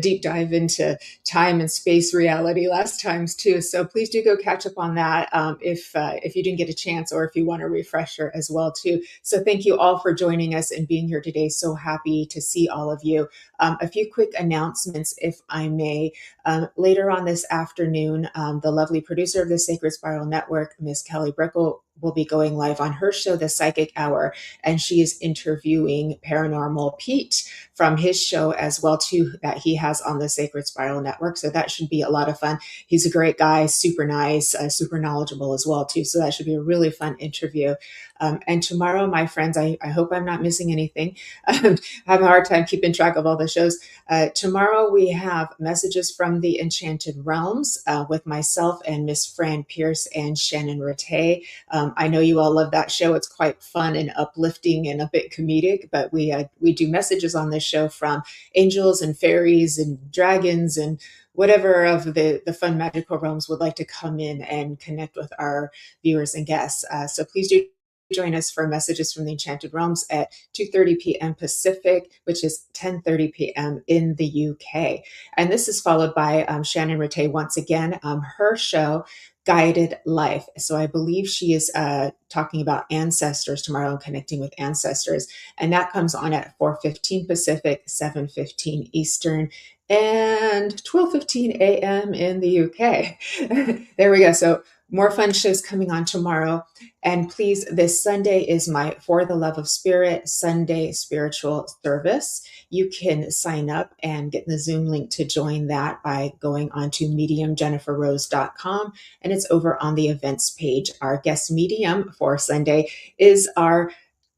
deep dive into time and space reality last times too. So please do go catch up on that if you didn't get a chance, or if you want a refresher as well too. So thank you all for joining us and being here today. So happy to see all of you. A few quick announcements, if I may. Later on this afternoon, the lovely producer of the Sacred Spiral Network, Miss Kelly Brickle, will be going live on her show, The Psychic Hour, and she is interviewing Paranormal Pete from his show as well too, that he has on the Sacred Spiral Network. So that should be a lot of fun. He's a great guy, super nice, super knowledgeable as well too. So that should be a really fun interview. And tomorrow, my friends, I hope I'm not missing anything. I have a hard time keeping track of all the shows. Tomorrow we have Messages from the Enchanted Realms with myself and Miss Fran Pierce and Shannon Rattay. I know you all love that show. It's quite fun and uplifting and a bit comedic, but we do messages on this show from angels and fairies and dragons and whatever of the fun magical realms would like to come in and connect with our viewers and guests. So please do join us for Messages from the Enchanted Realms at 2:30 p.m. Pacific, which is 10:30 p.m. in the UK. And this is followed by Shannon Rattay once again, her show, Guided Life. So I believe she is talking about ancestors tomorrow and connecting with ancestors. And that comes on at 4:15 Pacific, 7:15 Eastern, and 12:15 a.m. in the UK. There we go. So more fun shows coming on tomorrow. And please, this Sunday is my For the Love of Spirit Sunday spiritual service. You can sign up and get the Zoom link to join that by going on to mediumjenniferrose.com. And it's over on the events page. Our guest medium for Sunday is our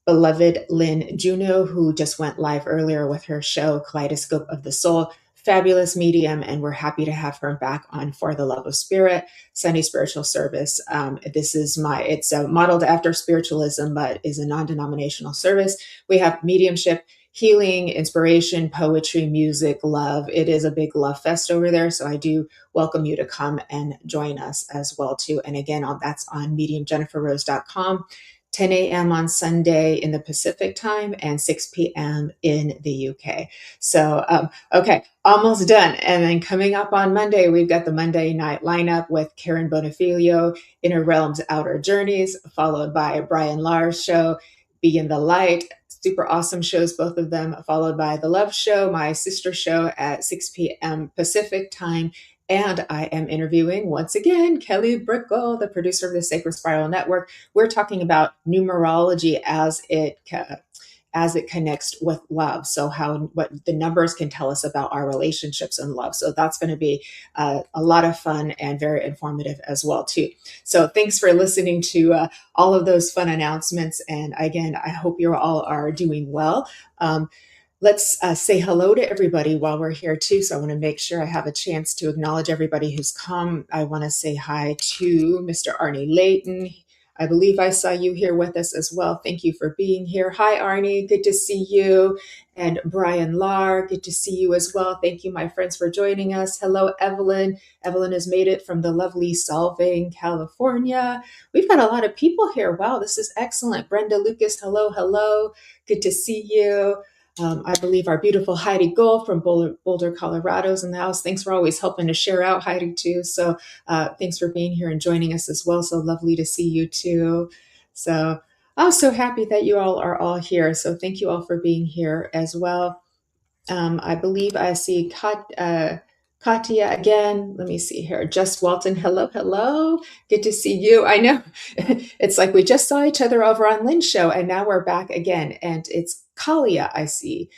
beloved Lynn Juno, who just went live earlier with her show, Kaleidoscope of the Soul. Fabulous medium, and we're happy to have her back on For the Love of Spirit Sunday spiritual service. It's modeled after spiritualism, but is a non-denominational service. We have mediumship, healing, inspiration, poetry, music, love. It is a big love fest over there. So I do welcome you to come and join us as well too. And again, that's on mediumjenniferrose.com. 10 a.m. on Sunday in the Pacific time and 6 p.m. in the UK. So, okay, almost done. And then coming up on Monday, we've got the Monday night lineup with Karen Bonifilio, Inner Realms, Outer Journeys, followed by Brian Lars' show, Be in the Light. Super awesome shows, both of them, followed by The Love Show, my sister show at 6 p.m. Pacific time. And I am interviewing, once again, Kelly Brickle, the producer of the Sacred Spiral Network. We're talking about numerology as it connects with love. So what the numbers can tell us about our relationships and love. So that's going to be a lot of fun and very informative as well too. So thanks for listening to all of those fun announcements. And again, I hope you all are doing well. Let's say hello to everybody while we're here too. So I want to make sure I have a chance to acknowledge everybody who's come. I want to say hi to Mr. Arnie Layton. I believe I saw you here with us as well. Thank you for being here. Hi, Arnie. Good to see you. And Brian Lar, good to see you as well. Thank you, my friends, for joining us. Hello, Evelyn. Evelyn has made it from the lovely Solvang, California. We've got a lot of people here. Wow, this is excellent. Brenda Lucas, hello, hello. Good to see you. I believe our beautiful Heidi Gold from Boulder, Colorado is in the house. Thanks for always helping to share out, Heidi, too. So thanks for being here and joining us as well. So lovely to see you, too. So I'm so happy that you all are all here. So thank you all for being here as well. I believe I see Katya again. Let me see here. Just Walton. Hello, hello. Good to see you. I know it's like we just saw each other over on Lynn's show and now we're back again. And it's Kalia, I see.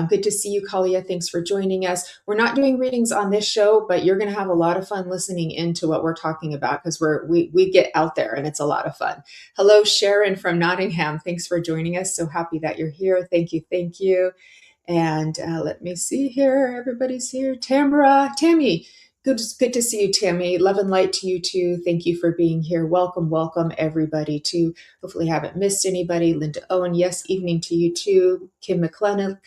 Good to see you, Kalia. Thanks for joining us. We're not doing readings on this show, but you're going to have a lot of fun listening into what we're talking about because we get out there and it's a lot of fun. Hello, Sharon from Nottingham. Thanks for joining us. So happy that you're here. Thank you. Thank you. And let me see here. Everybody's here. Tammy. Good to see you, Tammy. Love and light to you too. Thank you for being here. Welcome, everybody too. Hopefully haven't missed anybody. Linda Owen, yes, evening to you too. Kim McClellan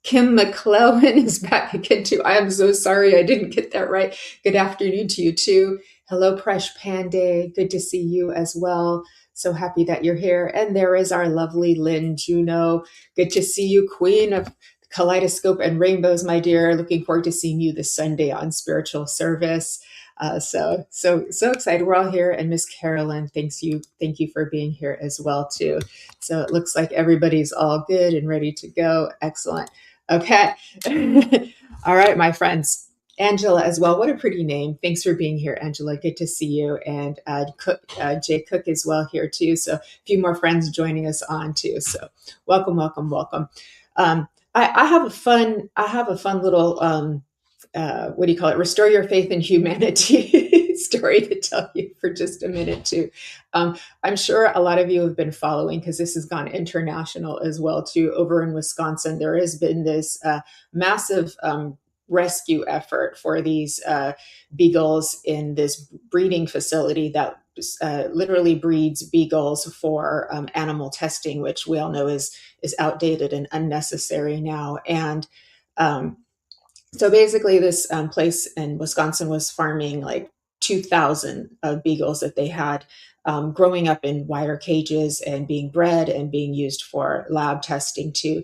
is back again too. I am so sorry I didn't get that right. Good afternoon to you too. Hello, Presh Pandey. Good to see you as well. So happy that you're here. And there is our lovely Lynn Juno. Good to see you, Queen of kaleidoscope and rainbows, my dear. Looking forward to seeing you this Sunday on spiritual service. So excited. We're all here, and Miss Carolyn, thank you for being here as well too. So it looks like everybody's all good and ready to go. Excellent. Okay. All right, my friends. Angela as well. What a pretty name. Thanks for being here, Angela. Good to see you. And Jay Cook as well here too. So a few more friends joining us on too. So welcome, welcome, welcome. I have a fun little what do you call it? Restore your faith in humanity story to tell you for just a minute too. I'm sure a lot of you have been following, because this has gone international as well too. Over in Wisconsin, there has been this massive rescue effort for these beagles in this breeding facility that literally breeds beagles for animal testing, which we all know is outdated and unnecessary now. And so basically, this place in Wisconsin was farming like 2,000 beagles that they had growing up in wire cages and being bred and being used for lab testing too.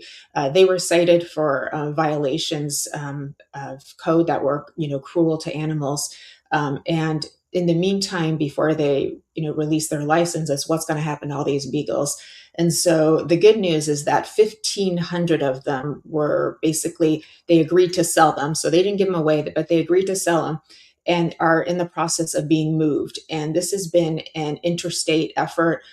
They were cited for violations of code that were, cruel to animals. And in the meantime, before they, release their licenses, what's going to happen to all these beagles? And so the good news is that 1,500 of them were basically, they agreed to sell them. So they didn't give them away, but they agreed to sell them and are in the process of being moved. And this has been an interstate effort,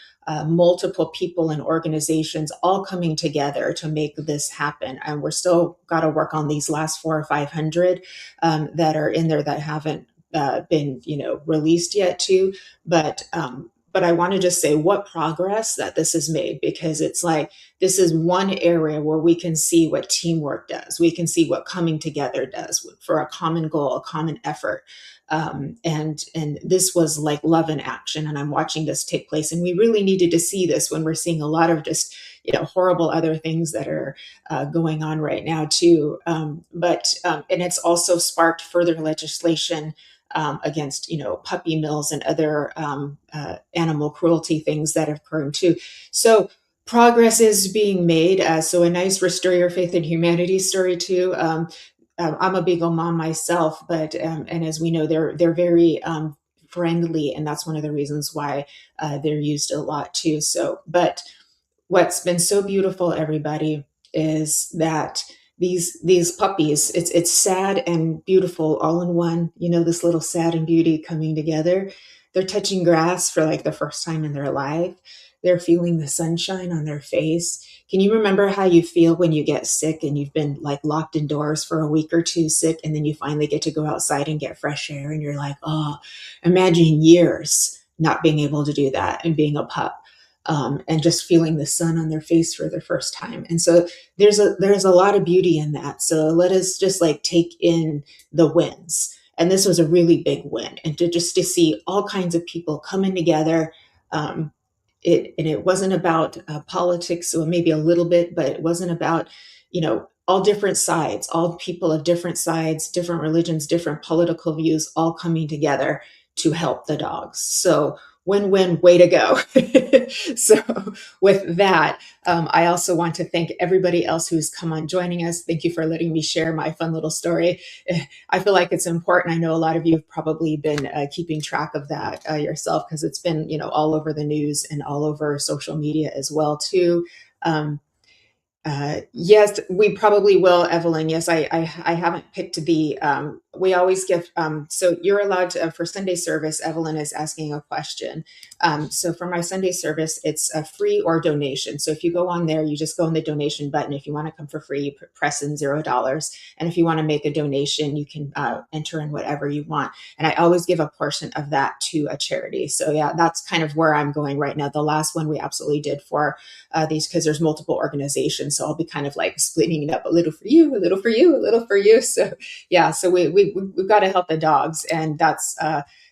multiple people and organizations all coming together to make this happen. And we're still got to work on these last 400 or 500 that are in there that haven't been, released yet too. But I want to just say what progress that this has made, because it's like, this is one area where we can see what teamwork does. We can see what coming together does for a common goal, a common effort. And this was like love in action. And I'm watching this take place. And we really needed to see this when we're seeing a lot of just, horrible other things that are going on right now too. And it's also sparked further legislation against, puppy mills and other animal cruelty things that have occurred too. So progress is being made. So a nice restore your faith in humanity story too. I'm a beagle mom myself, but and as we know, they're very friendly, and that's one of the reasons why they're used a lot too. So, but what's been so beautiful, everybody, is that these puppies, it's sad and beautiful all in one. This little sad and beauty coming together. They're touching grass for like the first time in their life. They're feeling the sunshine on their face. Can you remember how you feel when you get sick and you've been like locked indoors for a week or two sick, and then you finally get to go outside and get fresh air, and you're like, oh, imagine years not being able to do that and being a pup. And just feeling the sun on their face for the first time. And so there's a lot of beauty in that. So let us just like take in the wins. And this was a really big win. And to see all kinds of people coming together. It wasn't about politics, or maybe a little bit, but it wasn't about, all different sides, all people of different sides, different religions, different political views, all coming together to help the dogs. So win-win, way to go. So with that, I also want to thank everybody else who's come on joining us. Thank you for letting me share my fun little story. I feel like it's important. I know a lot of you have probably been keeping track of that yourself, because it's been, all over the news and all over social media as well too. Yes, we probably will, Evelyn. Yes, I haven't picked the, we always give, so you're allowed to, for Sunday service, Evelyn is asking a question. So for my Sunday service, it's a free or donation. So if you go on there, you just go on the donation button. If you want to come for free, you press in $0. And if you want to make a donation, you can enter in whatever you want. And I always give a portion of that to a charity. So yeah, that's kind of where I'm going right now. The last one we absolutely did for these, because there's multiple organizations. So I'll be kind of like splitting it up, a little for you, a little for you, a little for you. So yeah, so we've got to help the dogs. And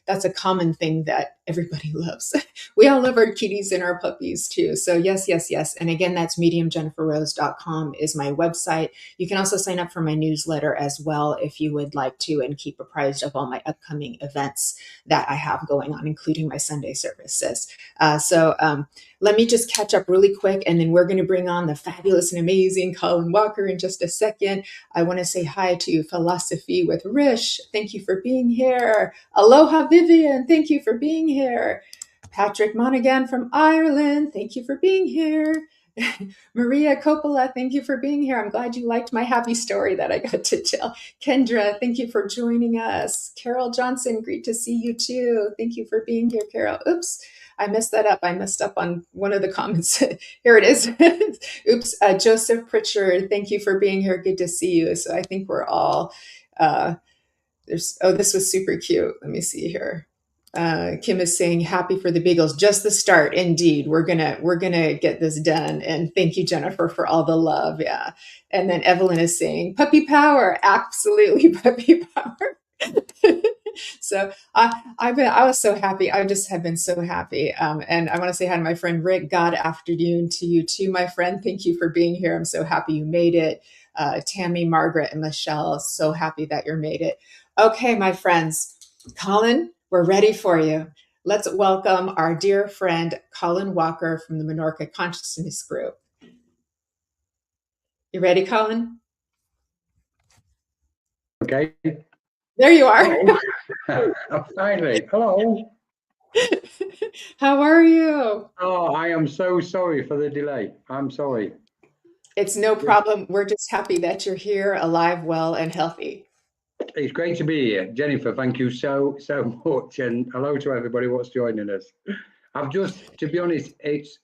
that's a common thing that everybody loves. We all love our kitties and our puppies too. So yes, yes, yes. And again, that's mediumjenniferrose.com is my website. You can also sign up for my newsletter as well if you would like to, and keep apprised of all my upcoming events that I have going on, including my Sunday services. Let me just catch up really quick, and then we're going to bring on the fabulous and amazing Colin Walker in just a second. I want to say hi to Philosophy with Rish. Thank you for being here. Aloha Vivian. Thank you for being here. Patrick Monaghan from Ireland. Thank you for being here. Maria Coppola, thank you for being here. I'm glad you liked my happy story that I got to tell. Kendra, thank you for joining us. Carol Johnson, great to see you too. Thank you for being here, Carol. Oops, I messed that up. I messed up on one of the comments. Here it is. Oops, Joseph Pritchard, thank you for being here. Good to see you. So I think we're all, this was super cute. Let me see here. Kim is saying happy for the Beagles. Just the start. Indeed. We're gonna get this done. And thank you, Jennifer, for all the love. Yeah. And then Evelyn is saying puppy power. Absolutely puppy power. So I was so happy. I just have been so happy. And I want to say hi to my friend Rick. God afternoon to you too, my friend. Thank you for being here. I'm so happy you made it. Tammy, Margaret, and Michelle, so happy that you made it. Okay, my friends. Colin, we're ready for you. Let's welcome our dear friend, Colin Walker from the Menorca Consciousness Group. You ready, Colin? Okay. There you are. Finally. Hello. How are you? Oh, I am so sorry for the delay. I'm sorry. It's no problem. We're just happy that you're here, alive, well, and healthy. It's great to be here. Jennifer, thank you so much. And hello to everybody what's joining us. I've just, to be honest,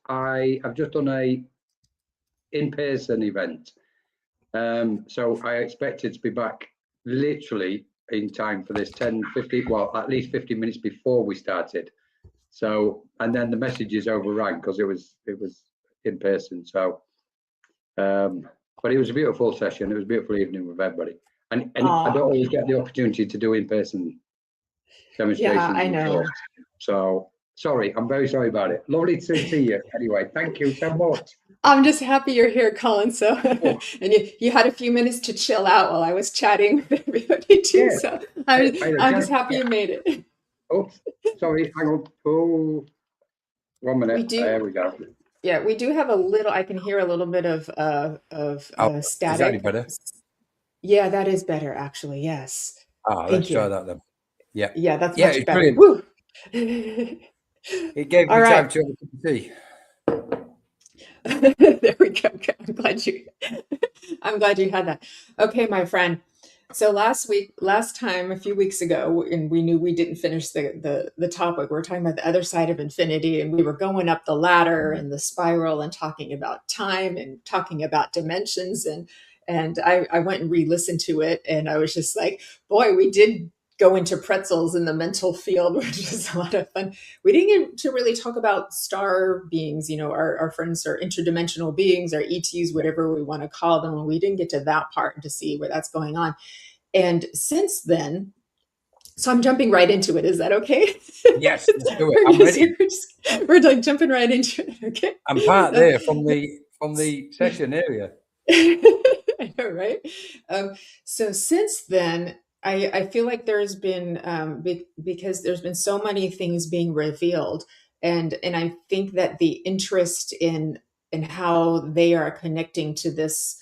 I've just done a in-person event. So I expected to be back literally in time for this 10, 15, well, at least 15 minutes before we started. So, and then the messages overran because it was in person. So, but it was a beautiful session. It was a beautiful evening with everybody. And I don't always get the opportunity to do in-person demonstrations. Yeah, I know. So sorry, I'm very sorry about it. Lovely to see you. Anyway, thank you so much. I'm just happy you're here, Colin. So, and you had a few minutes to chill out while I was chatting with everybody too. Yeah. So I'm just happy you made it. Oh, sorry. Hang on. Oh, 1 minute. There we go. Yeah, we do have a little. I can hear a little bit of static. Is that any better? Yeah, that is better, actually. Yes. Let's try that then. Yeah. Yeah, that's much better. Woo! It gave me time to have a cup of tea. There we go. I'm glad you had that. Okay, my friend. So last time, a few weeks ago, and we knew we didn't finish the topic. We were talking about the other side of infinity, and we were going up the ladder and the spiral and talking about time and talking about dimensions. And I went and re-listened to it, and I was just like, boy, we did go into pretzels in the mental field, which is a lot of fun. We didn't get to really talk about star beings, our friends are interdimensional beings, or ETs, whatever we want to call them. And we didn't get to that part and to see where that's going on. And since then, so I'm jumping right into it. Is that okay? Yes, let's do it. I'm ready. We're like jumping right into it. Okay. I'm part there from the session area. I know, right? So since then, I feel like there's been because there's been so many things being revealed, and I think that the interest in how they are connecting to this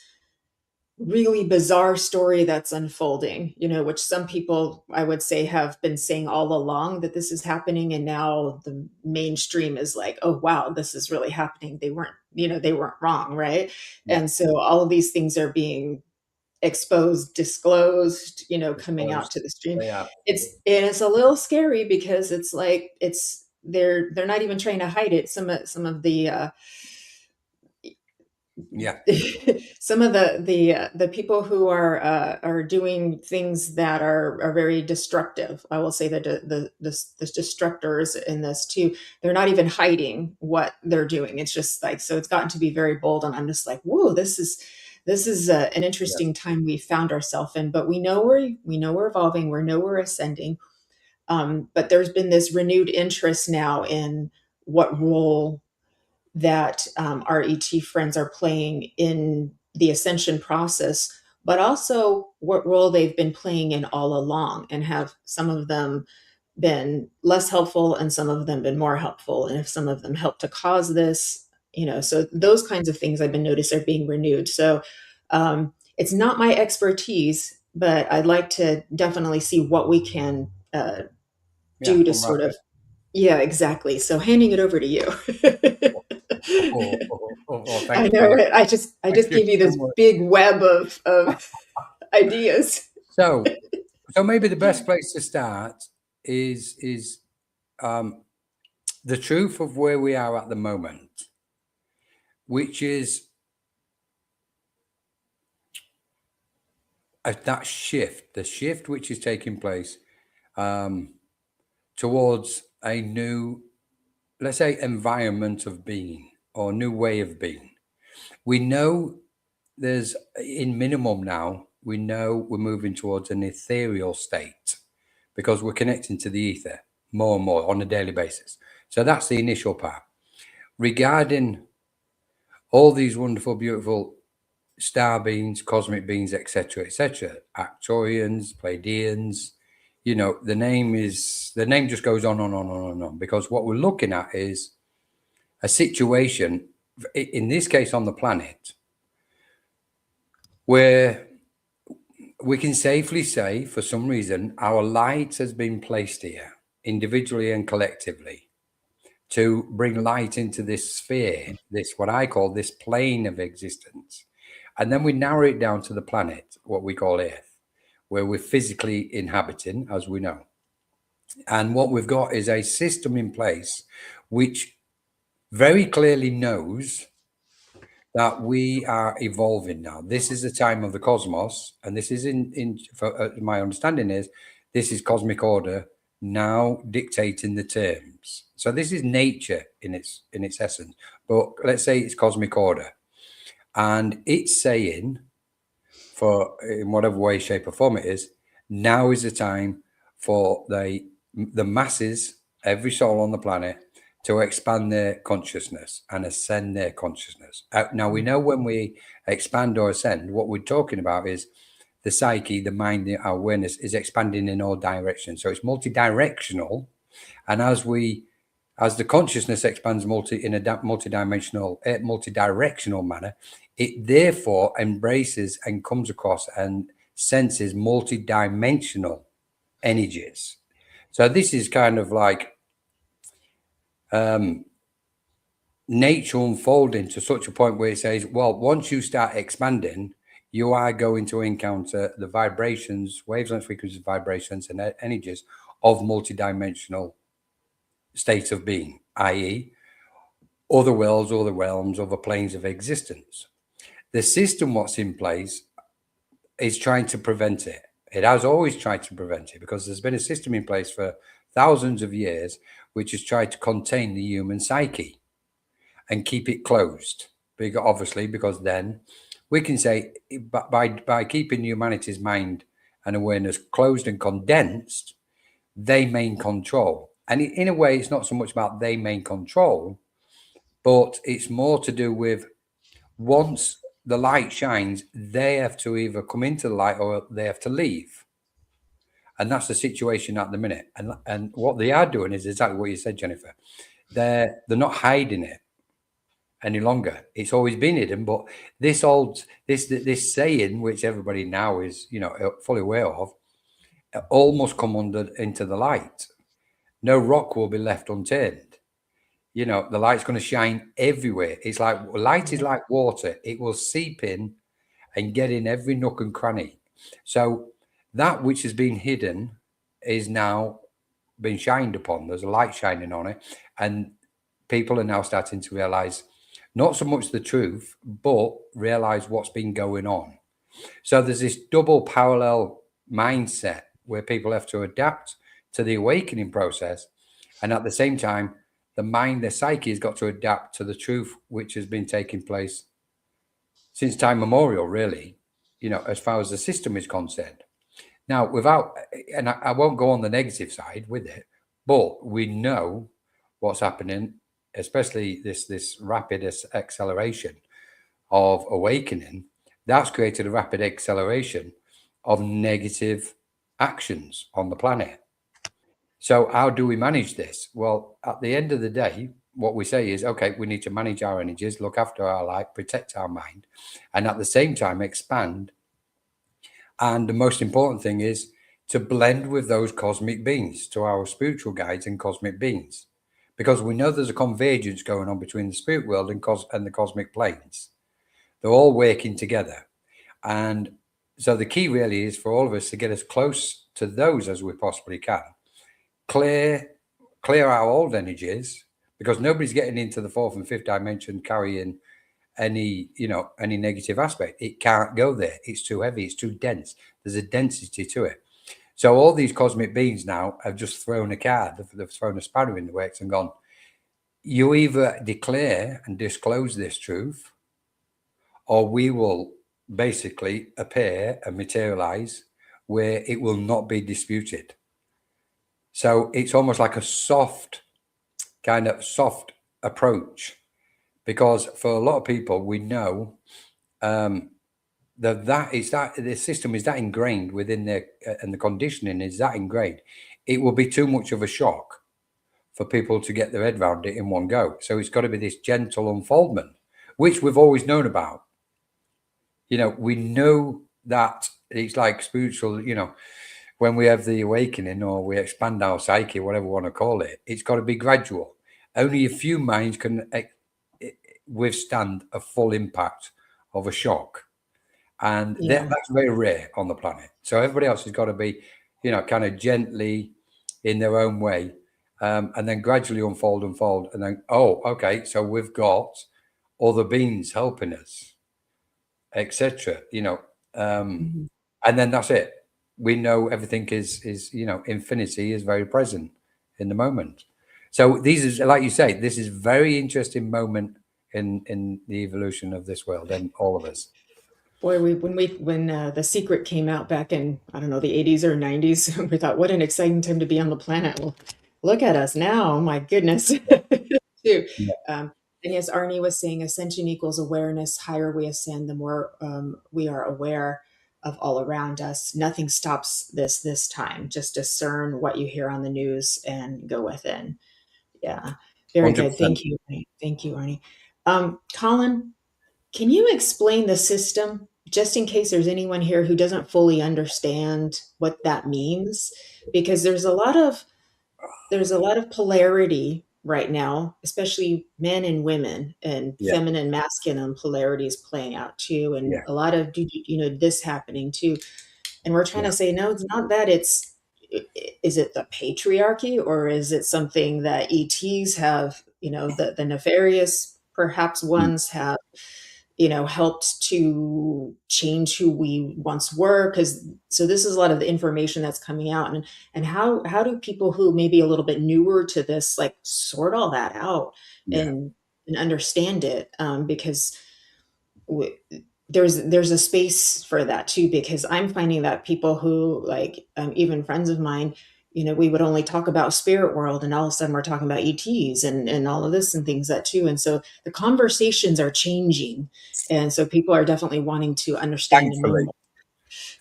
really bizarre story that's unfolding, which some people, I would say, have been saying all along that this is happening, and now the mainstream is like, oh wow, this is really happening. They weren't wrong, right? Yeah. And so all of these things are being exposed, disclosed, coming out to the stream. Yeah. It's a little scary because it's like they're not even trying to hide it. Some of the some of the people who are doing things that are very destructive. I will say that the destructors in this too, they're not even hiding what they're doing. It's just like, so it's gotten to be very bold, and I'm just like, whoa, this is an interesting time we found ourselves in. But we know we're evolving. We know we're ascending. But there's been this renewed interest now in what role that our ET friends are playing in the ascension process, but also what role they've been playing in all along, and have some of them been less helpful and some of them been more helpful, and if some of them helped to cause this, so those kinds of things I've been noticed are being renewed. So it's not my expertise, but I'd like to definitely see what we can do to sort of, yeah, exactly. So handing it over to you. I Thank know you. it. I just gave you this big web of ideas. So maybe the best place to start is the truth of where we are at the moment, which is that shift, the shift which is taking place towards a new, let's say, environment of being, or new way of being. We know there's, in minimum now, we know we're moving towards an ethereal state because we're connecting to the ether more and more on a daily basis. So that's the initial part. Regarding all these wonderful, beautiful star beings, cosmic beings, etc., Arcturians, Pleiadians, the name just goes on and on and on, because what we're looking at is a situation, in this case on the planet, where we can safely say, for some reason, our light has been placed here, individually and collectively, to bring light into this sphere, this, what I call this plane of existence. And then we narrow it down to the planet, what we call Earth, where we're physically inhabiting, as we know. And what we've got is a system in place which very clearly knows that we are evolving now. This is the time of the cosmos, and this is my understanding is this is cosmic order now dictating the terms. So this is nature in its essence, but let's say it's cosmic order, and it's saying, for in whatever way, shape, or form it is, now is the time for the masses, every soul on the planet, to expand their consciousness and ascend their consciousness. Now, we know when we expand or ascend, what we're talking about is the psyche, the mind, our awareness is expanding in all directions. So it's multi-directional. And as the consciousness expands in a multi-directional manner, it therefore embraces and comes across and senses multi-dimensional energies. So this is kind of like nature unfolding to such a point where it says, well, once you start expanding, you are going to encounter the vibrations, wavelength frequencies, vibrations, and energies of multidimensional states of being, i.e., other worlds, other realms, other planes of existence. The system, what's in place, is trying to prevent it. It has always tried to prevent it, because there's been a system in place for thousands of years which has tried to contain the human psyche and keep it closed. Obviously, because then we can say, by keeping humanity's mind and awareness closed and condensed, they main control. And in a way, it's not so much about they main control, but it's more to do with, once the light shines, they have to either come into the light or they have to leave. And that's the situation at the minute. And what they are doing is exactly what you said, Jennifer. They're not hiding it any longer. It's always been hidden, but this saying, which everybody now is, fully aware of, all must come into the light. No rock will be left unturned. The light's going to shine everywhere. It's like light is like water. It will seep in and get in every nook and cranny. So that which has been hidden is now being shined upon. There's a light shining on it, and people are now starting to realize not so much the truth, but realize what's been going on. So there's this double parallel mindset where people have to adapt to the awakening process, and at the same time, the mind, their psyche, has got to adapt to the truth which has been taking place since time memorial, really, as far as the system is concerned. Now, and I won't go on the negative side with it, but we know what's happening, especially this rapid acceleration of awakening. That's created a rapid acceleration of negative actions on the planet. So how do we manage this? Well, at the end of the day, what we say is, okay, we need to manage our energies, look after our life, protect our mind, and at the same time expand. And the most important thing is to blend with those cosmic beings, to our spiritual guides and cosmic beings, because we know there's a convergence going on between the spirit world and the cosmic planes. They're all working together. And so the key really is for all of us to get as close to those as we possibly can. Clear our old energies, because nobody's getting into the fourth and fifth dimension carrying any negative aspect. It can't go there. It's too heavy. It's too dense. There's a density to it. So all these cosmic beings now have just thrown a card. They've thrown a spanner in the works and gone, you either declare and disclose this truth, or we will basically appear and materialize where it will not be disputed. So it's almost like a soft approach, because for a lot of people, we know that the system is that ingrained within their, and the conditioning is that ingrained. It will be too much of a shock for people to get their head around it in one go. So it's got to be this gentle unfoldment, which we've always known about. We know that it's like spiritual, when we have the awakening or we expand our psyche, whatever we want to call it, it's got to be gradual. Only a few minds can withstand a full impact of a shock. And that's very rare on the planet. So everybody else has got to be, kind of gently in their own way, and then gradually unfold, and then, oh, okay, so we've got other beings helping us, etc. And then that's it. We know everything is infinity is very present in the moment. So these is, like you say, this is very interesting moment in the evolution of this world and all of us. Boy, when The Secret came out back in, I don't know, the 80s or 90s, we thought, what an exciting time to be on the planet. Well, look at us now, my goodness. Too. Yeah. And yes, Arnie was saying ascension equals awareness. Higher we ascend, the more we are aware of all around us. Nothing stops this time. Just discern what you hear on the news and go within. Yeah, very 100%. good. Thank you. Thank you, Arnie. Colin, can you explain the system, just in case there's anyone here who doesn't fully understand what that means? Because there's a lot of polarity right now, especially men and women, and feminine, masculine polarities playing out too, and a lot of this happening too. And we're trying to say, no, it's not that. Is it the patriarchy, or is it something that ETs have? The nefarious, perhaps, ones have helped to change who we once were. So this is a lot of the information that's coming out, and how do people who may be a little bit newer to this, like, sort all that out and understand it? Because there's a space for that too, because I'm finding that people who, like, even friends of mine, we would only talk about spirit world, and all of a sudden we're talking about ETs and all of this and things that too. And so the conversations are changing. And so people are definitely wanting to understand and know more.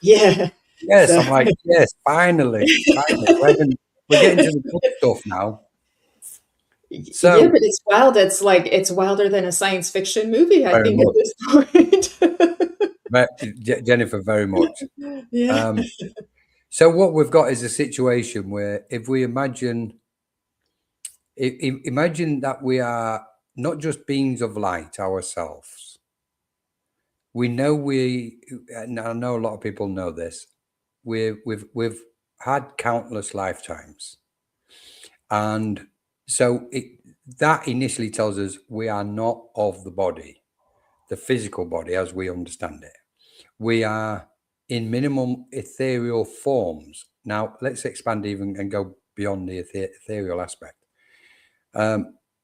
Yeah. Yes. So, I'm like, yes, finally. We're getting to the good stuff now. So, yeah, but it's wild. It's like, it's wilder than a science fiction movie, I think, at this point. Jennifer, very much. Yeah. So what we've got is a situation where, if we imagine that we are not just beings of light ourselves, we know and I know a lot of people know this, we've had countless lifetimes, and so that initially tells us we are not of the body, the physical body as we understand it. We are in minimum ethereal forms. Now, let's expand even and go beyond the ethereal aspect.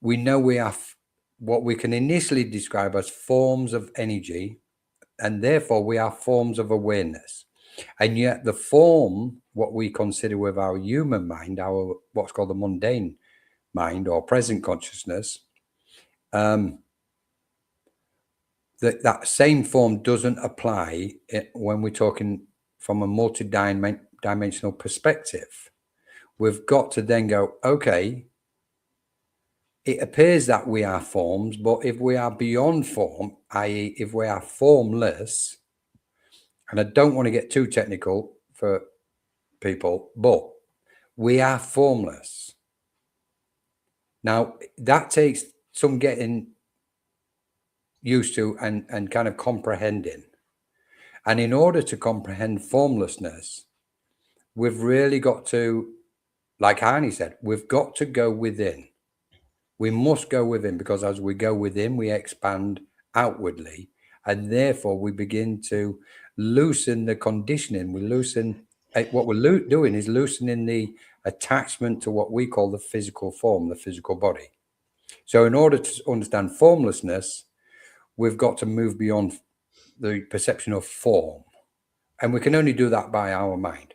We know we are what we can initially describe as forms of energy, and therefore we are forms of awareness. And yet the form, what we consider with our human mind, our what's called the mundane mind or present consciousness, that same form doesn't apply when we're talking from a multi-dimensional perspective. We've got to then go, okay, it appears that we are forms, but if we are beyond form, i.e. if we are formless, and I don't want to get too technical for people, but we are formless. Now, that takes some getting used to and kind of comprehending. And in order to comprehend formlessness, we've really got to, like Arnie said, we've got to go within. We must go within, because as we go within, we expand outwardly. And therefore, we begin to loosen the conditioning. We loosen, what we're doing is loosening the attachment to what we call the physical form, the physical body. So in order to understand formlessness, we've got to move beyond the perception of form. And we can only do that by our mind.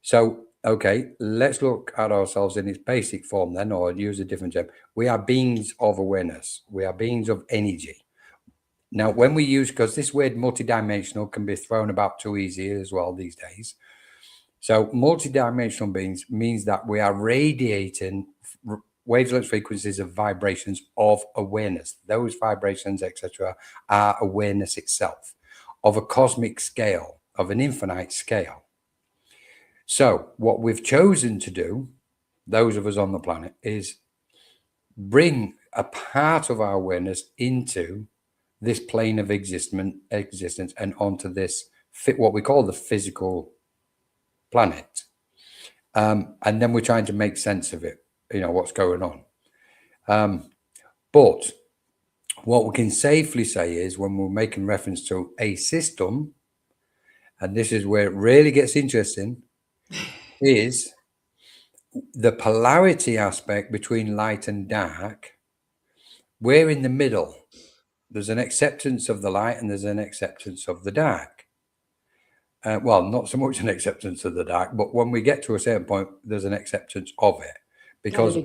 So, okay, let's look at ourselves in its basic form then, or use a different term. We are beings of awareness. We are beings of energy. Now, when we use, because this word multidimensional can be thrown about too easy as well these days. So multidimensional beings means that we are radiating wavelength frequencies of vibrations of awareness. Those vibrations, etc., are awareness itself, of a cosmic scale, of an infinite scale. So what we've chosen to do, those of us on the planet, is bring a part of our awareness into this plane of existence and onto this, what we call the physical planet. And then we're trying to make sense of it, what's going on. But what we can safely say is, when we're making reference to a system, and this is where it really gets interesting, is the polarity aspect between light and dark. We're in the middle. There's an acceptance of the light and there's an acceptance of the dark. Well, not so much an acceptance of the dark, but when we get to a certain point, there's an acceptance of it, because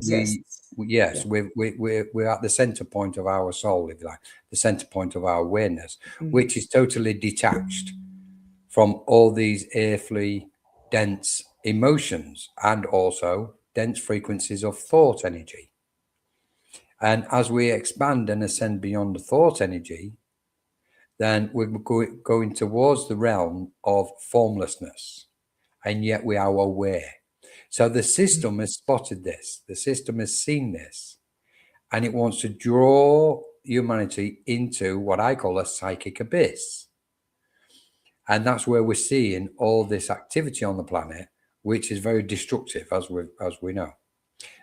we're at the center point of our soul, if you like, the center point of our awareness, which is totally detached from all these earthly dense emotions and also dense frequencies of thought energy. And as we expand and ascend beyond the thought energy, then we're going towards the realm of formlessness, and yet we are aware. So the system has spotted this, the system has seen this, and it wants to draw humanity into what I call a psychic abyss. And that's where we're seeing all this activity on the planet, which is very destructive, as we know.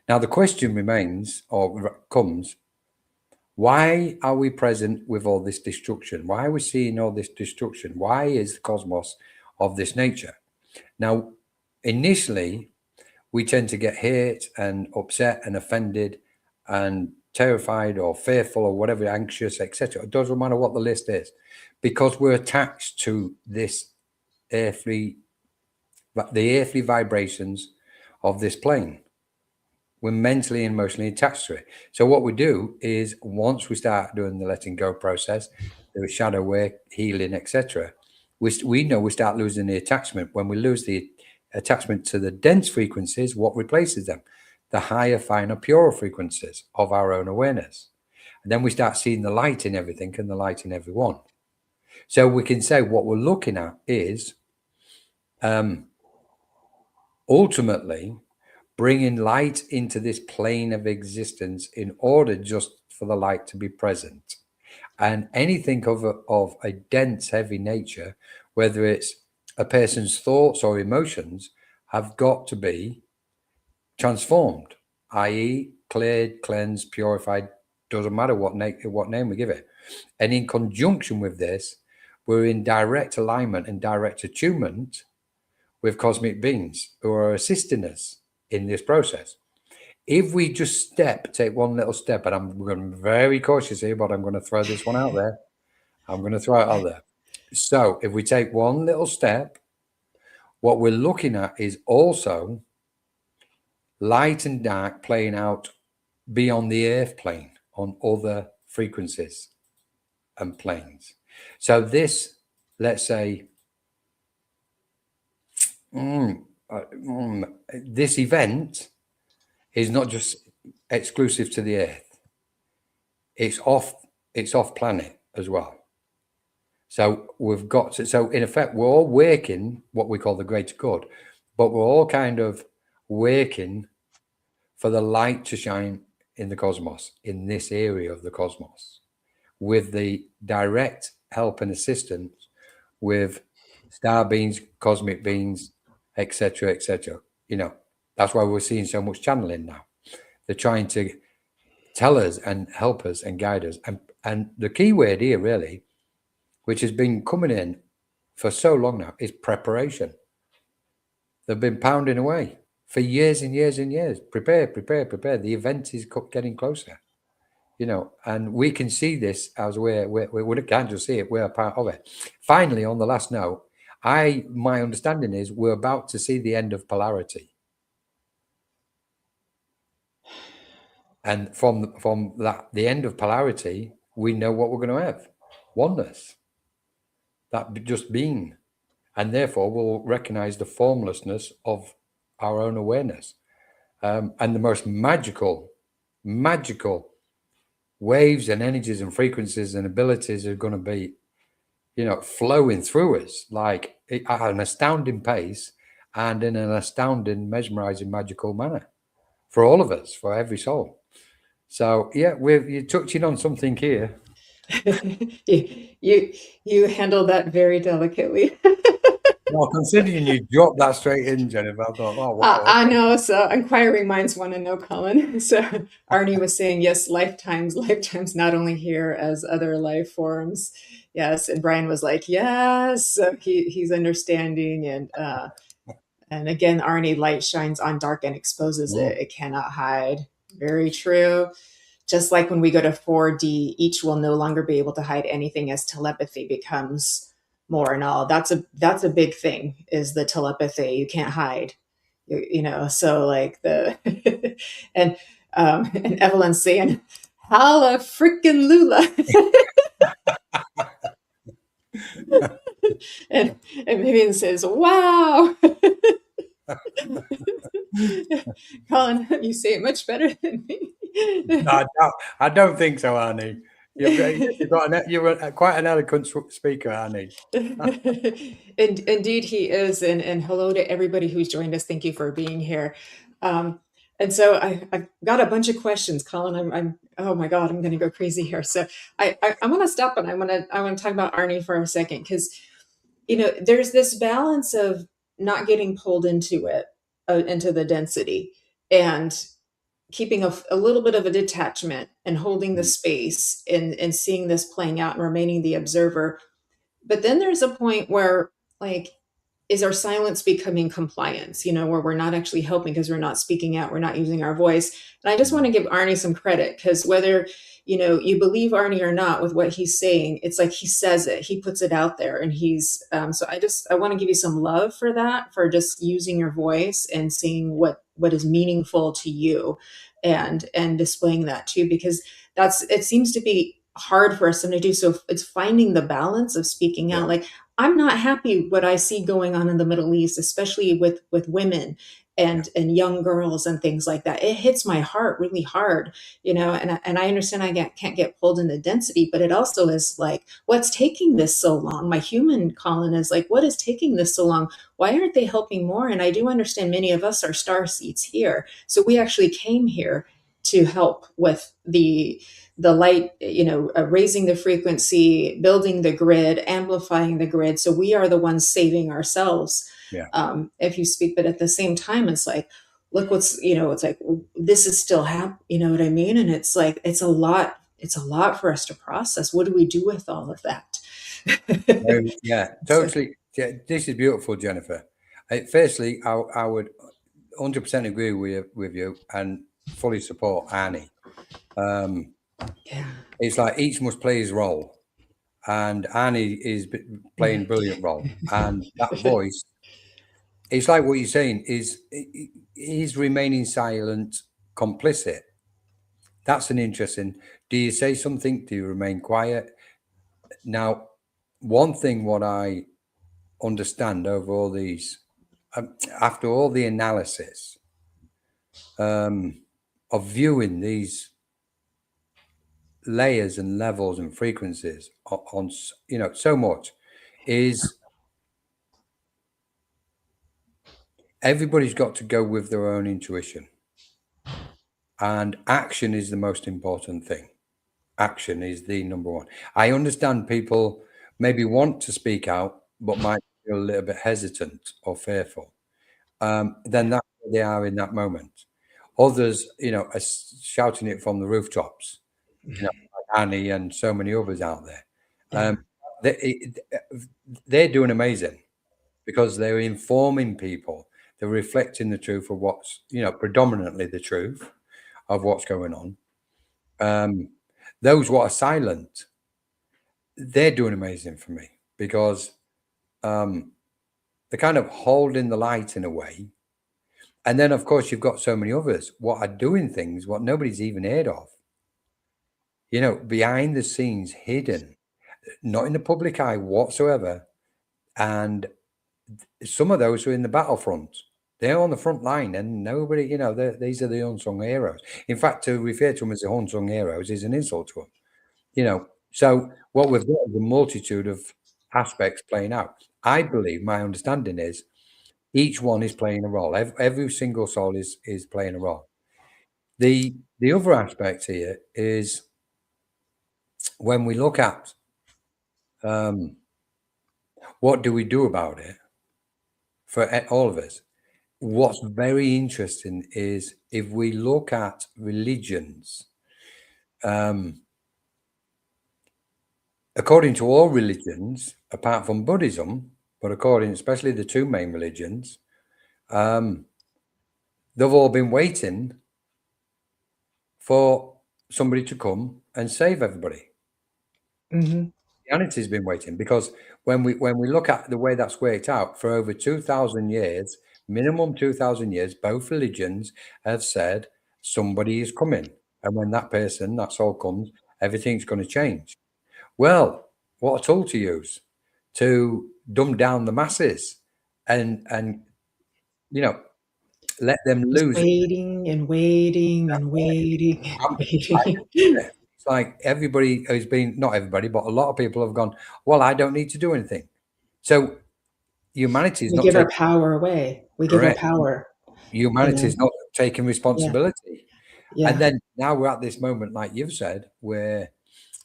Now, the question remains, or comes, why are we present with all this destruction? Why are we seeing all this destruction? Why is the cosmos of this nature? Now, initially, we tend to get hurt and upset and offended and terrified or fearful or whatever, anxious, etc. It doesn't matter what the list is, because we're attached to this the earthly vibrations of this plane. We're mentally and emotionally attached to it. So what we do is, once we start doing the letting go process, the shadow work, healing, etc., we know we start losing the attachment. When we lose the attachment to the dense frequencies, what replaces them? The higher, finer, purer frequencies of our own awareness. And then we start seeing the light in everything and the light in everyone. So we can say what we're looking at is ultimately bringing light into this plane of existence in order just for the light to be present. And anything of a dense, heavy nature, whether it's a person's thoughts or emotions, have got to be transformed, i.e. cleared, cleansed, purified, doesn't matter what name we give it. And in conjunction with this, we're in direct alignment and direct attunement with cosmic beings who are assisting us in this process. If we just take one little step, and I'm going to be very cautious here, but I'm going to throw this one out there. I'm going to throw it out there. So if we take one little step What we're looking at is also light and dark playing out beyond the earth plane on other frequencies and planes. So this, let's say, this event is not just exclusive to the earth. It's off planet as well. So we've got to, so in effect, we're all working what we call the greater good, but we're all kind of working for the light to shine in the cosmos, in this area of the cosmos, with the direct help and assistance with star beings, cosmic beings, etc., etc. You know, that's why we're seeing so much channeling now. They're trying to tell us and help us and guide us. And the key word here, really, which has been coming in for so long now, is preparation. They've been pounding away for years and years and years. Prepare, prepare, prepare. The event is getting closer, you know, and we can see this as we can't just see it, we're a part of it. Finally, on the last note, my understanding is we're about to see the end of polarity. And from that, the end of polarity, we know what we're going to have: oneness, that just being, and therefore we'll recognize the formlessness of our own awareness. And the most magical waves and energies and frequencies and abilities are going to be, you know, flowing through us like at an astounding pace and in an astounding, mesmerizing, magical manner for all of us, for every soul. So yeah, you're touching on something here. you handled that very delicately. Well, considering you dropped that straight in, Jennifer, I thought, oh, wow. I know. So inquiring minds want to know, Colin. So Arnie was saying, yes, lifetimes, not only here as other life forms. Yes. And Brian was like, yes. So he's understanding. And again, Arnie, light shines on dark and exposes it. It cannot hide. Very true. Just like when we go to 4D, each will no longer be able to hide anything as telepathy becomes more and all. That's a big thing, is the telepathy. You can't hide, you know. So like and Evelyn saying, "Holla freaking Lula," and Vivian says, "Wow." Colin, you say it much better than me. No, I don't think so, Arnie. You're quite an eloquent speaker, Arnie. Indeed, he is. And hello to everybody who's joined us. Thank you for being here. And so I've got a bunch of questions, Colin. I'm oh my God, I'm going to go crazy here. So I want to stop and I want to talk about Arnie for a second, because you know there's this balance of not getting pulled into it, into the density, and keeping a little bit of a detachment and holding the space and seeing this playing out and remaining the observer. But then there's a point where, like, is our silence becoming compliance, you know, where we're not actually helping because we're not speaking out, we're not using our voice. And I just want to give Arnie some credit, because whether, you know, you believe Arnie or not with what he's saying, it's like he says it, he puts it out there, and he's, so I want to give you some love for that, for just using your voice and seeing what is meaningful to you, and displaying that too, because it seems to be hard for us to do. So it's finding the balance of speaking out. Like, I'm not happy what I see going on in the Middle East, especially with women and young girls and things like that. It hits my heart really hard, you know, and I understand I can't get pulled into density, but it also is like, what's taking this so long? My human Colin is like, what is taking this so long? Why aren't they helping more? And I do understand many of us are star seeds here. So we actually came here to help with the light, you know, raising the frequency, building the grid, amplifying the grid. So we are the ones saving ourselves, if you speak. But at the same time, it's like, look what's, you know, it's like, this is still happening, you know what I mean? And it's like, it's a lot for us to process. What do we do with all of that? Yeah, totally. Yeah, this is beautiful, Jennifer. Firstly, I would 100% agree with you and fully support Arnie. It's like each must play his role, and Arnie is playing a brilliant role, and that voice it's like what you're saying is remaining silent complicit? That's an interesting. Do you say something? Do you remain quiet? Now, one thing what I understand over all these, after all the analysis of viewing these layers and levels and frequencies on so much, is everybody's got to go with their own intuition, and action is the most important thing. Action is the number one. I understand people maybe want to speak out but might feel a little bit hesitant or fearful. Then that's where they are in that moment. Others, are shouting it from the rooftops, like Annie and so many others out there. They're doing amazing because they're informing people. They're reflecting the truth of what's, predominantly the truth of what's going on. Those what are silent, they're doing amazing for me because they're kind of holding the light in a way. And then, of course, you've got so many others what are doing things what nobody's even heard of. Behind the scenes, hidden, not in the public eye whatsoever. And some of those are in the battlefront. They're on the front line, and nobody, these are the unsung heroes. In fact, to refer to them as the unsung heroes is an insult to them. So what we've got is a multitude of aspects playing out. I believe my understanding is each one is playing a role. Every single soul is playing a role. The other aspect here is when we look at what do we do about it for all of us. What's very interesting is if we look at religions, according to all religions, apart from Buddhism, but according especially the two main religions, they've all been waiting for somebody to come and save everybody. Humanity's been waiting because when we look at the way that's worked out for over 2,000 years, minimum 2,000 years, both religions have said somebody is coming, and when that soul comes, everything's going to change. Well, what a tool to use to dumb down the masses and let them lose. Waiting and waiting and waiting and waiting. It's like everybody has been, not everybody, but a lot of people have gone, well, I don't need to do anything. So humanity is We not give our taking, power away. We give our power. humanity is not taking responsibility. Yeah. And then now we're at this moment, like you've said, where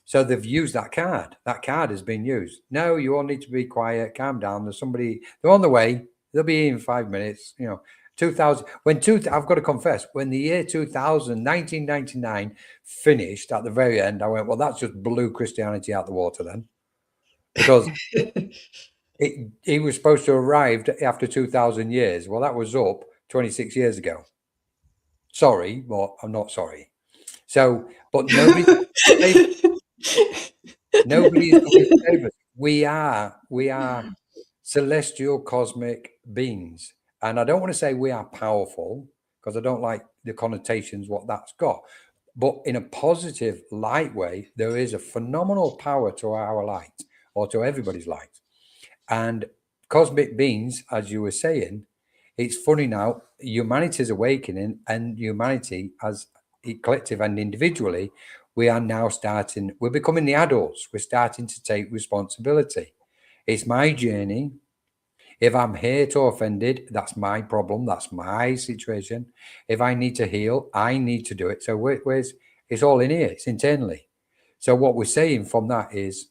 so they've used that card. That card has been used. No, you all need to be quiet, calm down. There's somebody, they're on the way. They'll be here in 5 minutes. 2000, I've got to confess, when the year 2000, 1999 finished at the very end, I went, well, that's just blew Christianity out the water then. Because he was supposed to have arrived after 2,000 years. Well, that was up 26 years ago. Sorry, but I'm not sorry. So, but nobody's going to save us. We are celestial cosmic beings. And I don't want to say we are powerful because I don't like the connotations what that's got. But in a positive light way, there is a phenomenal power to our light or to everybody's light. And cosmic beings, as you were saying, it's funny now, humanity is awakening, and humanity as a collective and individually, we are now we're becoming the adults. We're starting to take responsibility. It's my journey. If I'm hurt or offended, that's my problem. That's my situation. If I need to heal, I need to do it. So it's all in here. It's internally. So what we're saying from that is,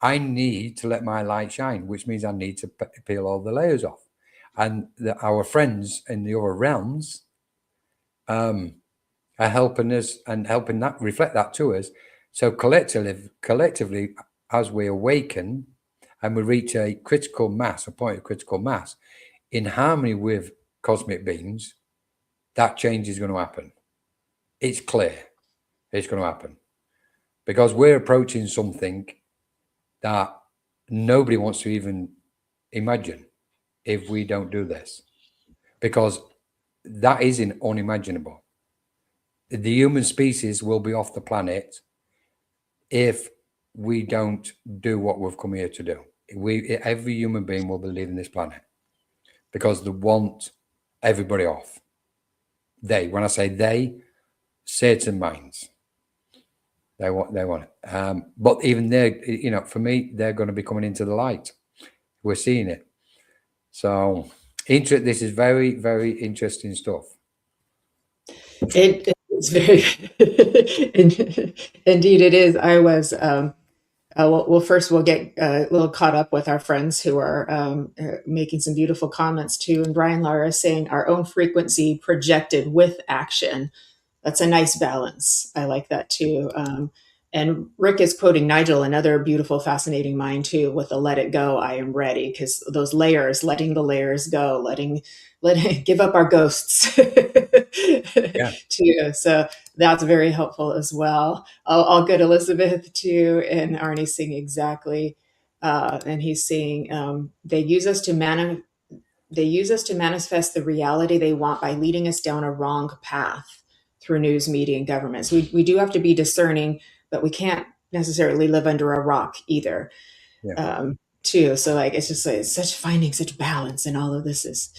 I need to let my light shine, which means I need to peel all the layers off. And our friends in the other realms are helping us and helping that reflect that to us. So collectively, as we awaken and we reach a critical mass, a point of critical mass, in harmony with cosmic beings, that change is going to happen. It's clear it's going to happen because we're approaching something that nobody wants to even imagine. if we don't do this, because that isn't unimaginable. The human species will be off the planet if we don't do what we've come here to do. Every human being will be leaving this planet because they want everybody off. When I say they, certain minds, they want it. But even they're, for me, they're going to be coming into the light. We're seeing it. So this is very, very interesting stuff. It's very, indeed it is. I was, well, first we'll get a little caught up with our friends who are making some beautiful comments too. And Brian Lara is saying our own frequency projected with action. That's a nice balance. I like that too. And Rick is quoting Nigel, another beautiful, fascinating mind too, with the "let it go, I am ready," because those layers, letting the layers go, give up our ghosts. Yeah. Too. So that's very helpful as well. I'll get Elizabeth too, and Arnie's saying exactly, and he's saying they use us to manifest the reality they want by leading us down a wrong path through news, media, and governments. We do have to be discerning, but we can't necessarily live under a rock either. Yeah. Too. So like it's just like finding such balance, and all of this is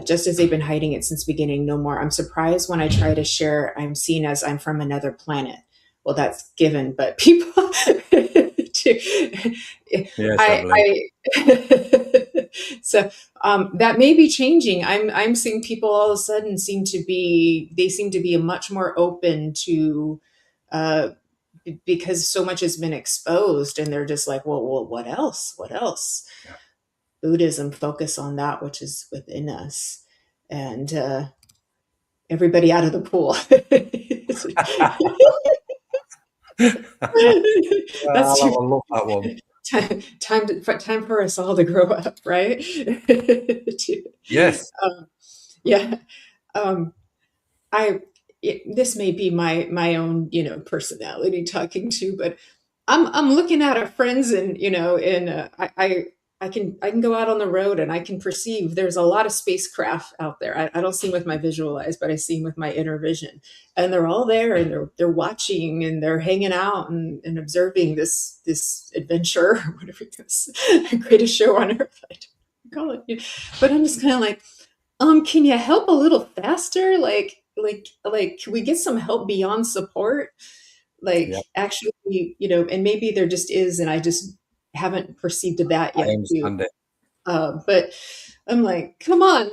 just as they've been hiding it since beginning, no more. I'm surprised when I try to share, I'm seen as I'm from another planet. Well, that's given, but people so that may be changing. I'm seeing people all of a sudden seem to be much more open to because so much has been exposed, and they're just like, well, what else? Yeah. Buddhism focus on that which is within us, and everybody out of the pool. That's I love that one. Time for us all to grow up, right? Yes. Yeah. This may be my own, personality talking to, but I'm looking at our friends, and I can go out on the road and I can perceive there's a lot of spacecraft out there. I don't see them with my visual eyes, but I see them with my inner vision, and they're all there, and they're watching, and they're hanging out and observing this adventure, whatever it is, greatest show on earth, I don't call it. But I'm just kind of like, can you help a little faster? Like, can we get some help beyond support? Like, yeah. Actually, and maybe there just is, and I just haven't perceived that yet. I understand it. But I'm like, come on,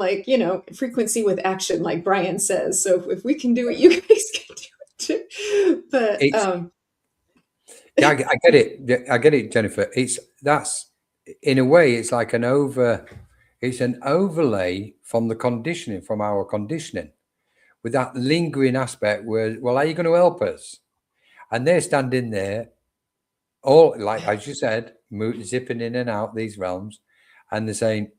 frequency with action, like Brian says. So if we can do it, you guys can do it too. But yeah, I get it. I get it, Jennifer. That's in a way, it's like an overlay from the conditioning, from our conditioning, with that lingering aspect where, well, are you going to help us? And they're standing there, all like as you said, zipping in and out these realms, and they're saying,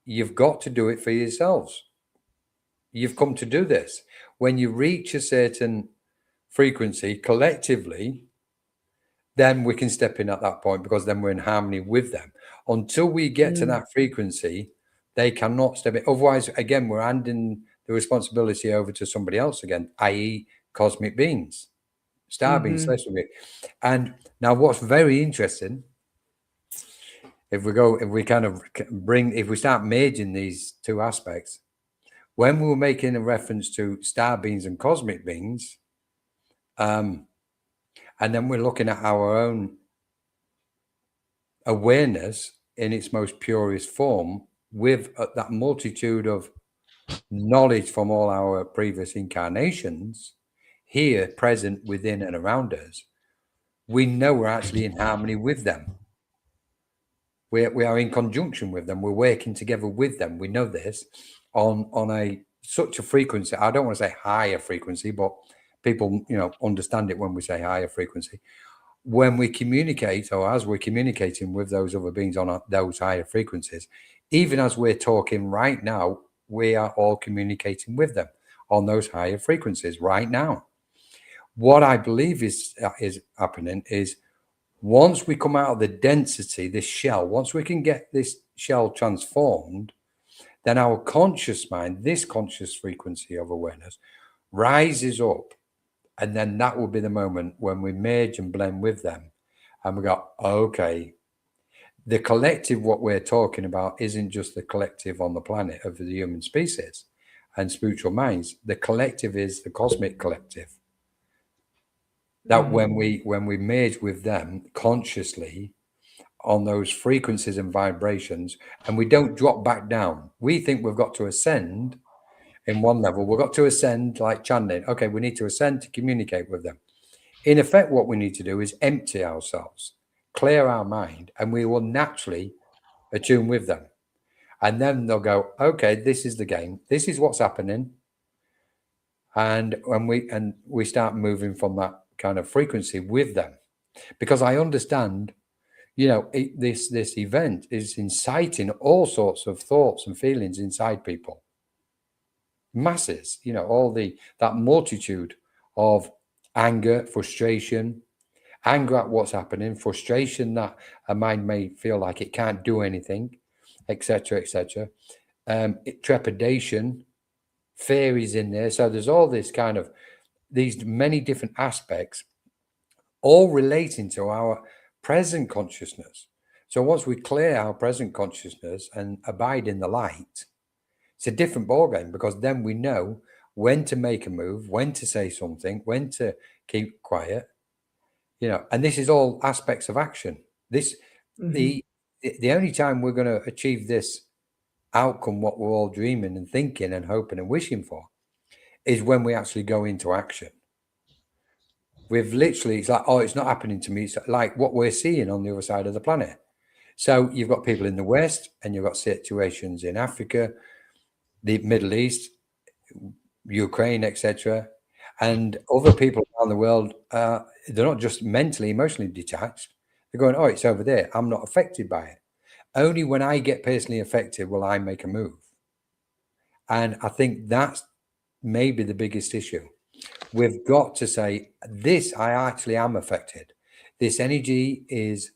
you've got to do it for yourselves. You've come to do this. When you reach a certain frequency collectively, then we can step in at that point, because then we're in harmony with them. Until we get to that frequency, they cannot step in. Otherwise, again, we're handing the responsibility over to somebody else again, i.e. cosmic beings, star beings, celestial beings. And now what's very interesting, if we start merging these two aspects, when we were making a reference to star beings and cosmic beings, and then we're looking at our own awareness in its most purest form, with that multitude of knowledge from all our previous incarnations here present within and around us, we know we're actually in harmony with them. We are in conjunction with them. We're working together with them. We know this on such a frequency. I don't want to say higher frequency, but people, understand it when we say higher frequency. When we communicate, or as we're communicating with those other beings on those higher frequencies, even as we're talking right now, we are all communicating with them on those higher frequencies right now. What I believe is happening is Once we come out of the density, this shell, once we can get this shell transformed, then our conscious mind, this conscious frequency of awareness, rises up. And then that will be the moment when we merge and blend with them. And we go, okay, the collective, what we're talking about, isn't just the collective on the planet of the human species and spiritual minds. The collective is the cosmic collective. That when we merge with them consciously on those frequencies and vibrations, and we don't drop back down, we think we've got to ascend in one level. We've got to ascend like channeling. Okay, we need to ascend to communicate with them. In effect, what we need to do is empty ourselves, clear our mind, and we will naturally attune with them. And then they'll go, okay, this is the game. This is what's happening. And when we start moving from that kind of frequency with them, because I understand, you know, this event is inciting all sorts of thoughts and feelings inside people. Masses, you know, all that multitude of anger, frustration, anger at what's happening, frustration that a mind may feel like it can't do anything, etc., etc. Trepidation, fear is in there. So there's all this kind of these many different aspects, all relating to our present consciousness. So once we clear our present consciousness and abide in the light, it's a different ballgame, because then we know when to make a move, when to say something, when to keep quiet, you know. And this is all aspects of action. This the only time we're going to achieve this outcome, what we're all dreaming and thinking and hoping and wishing for, is when we actually go into action. We've literally, it's like, oh, it's not happening to me. It's like what we're seeing on the other side of the planet. So you've got people in the West, and you've got situations in Africa, the Middle East, Ukraine, etc., and other people around the world. They're not just mentally, emotionally detached. They're going, oh, it's over there. I'm not affected by it. Only when I get personally affected will I make a move. And I think that's maybe the biggest issue. We've got to say, this, I actually am affected. This energy is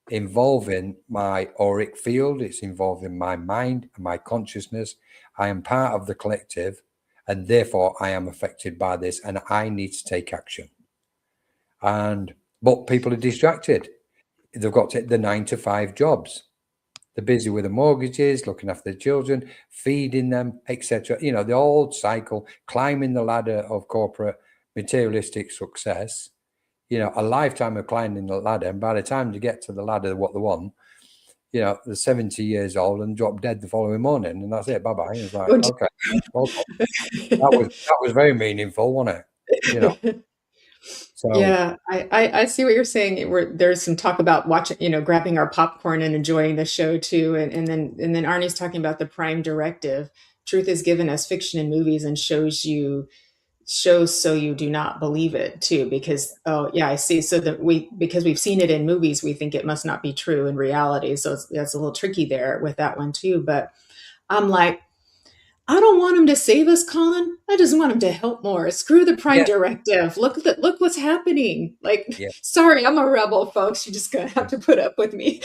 involving my auric field. It's involving my mind and my consciousness. I am part of the collective, and therefore I am affected by this, and I need to take action. But people are distracted. They've got the 9-to-5 jobs. They're busy with the mortgages, looking after their children, feeding them, etc. You know, the old cycle, climbing the ladder of corporate materialistic success. You know, a lifetime of climbing the ladder, and by the time you get to the ladder, what they want, you know, they're 70 years old and drop dead the following morning, and that's it. Bye bye. It's like, okay, well, that was very meaningful, wasn't it? You know. So yeah, I see what you're saying. There's some talk about watching, you know, grabbing our popcorn and enjoying the show too, and then Arnie's talking about the prime directive. Truth is given as fiction in movies and shows so you do not believe it too, because oh yeah, I see. So that because we've seen it in movies, we think it must not be true in reality. So that's a little tricky there with that one too. But I'm like, I don't want him to save us, Colin. I just want him to help more. Screw the prime directive. Look what's happening. Like, sorry, I'm a rebel, folks. You're just gonna have to put up with me.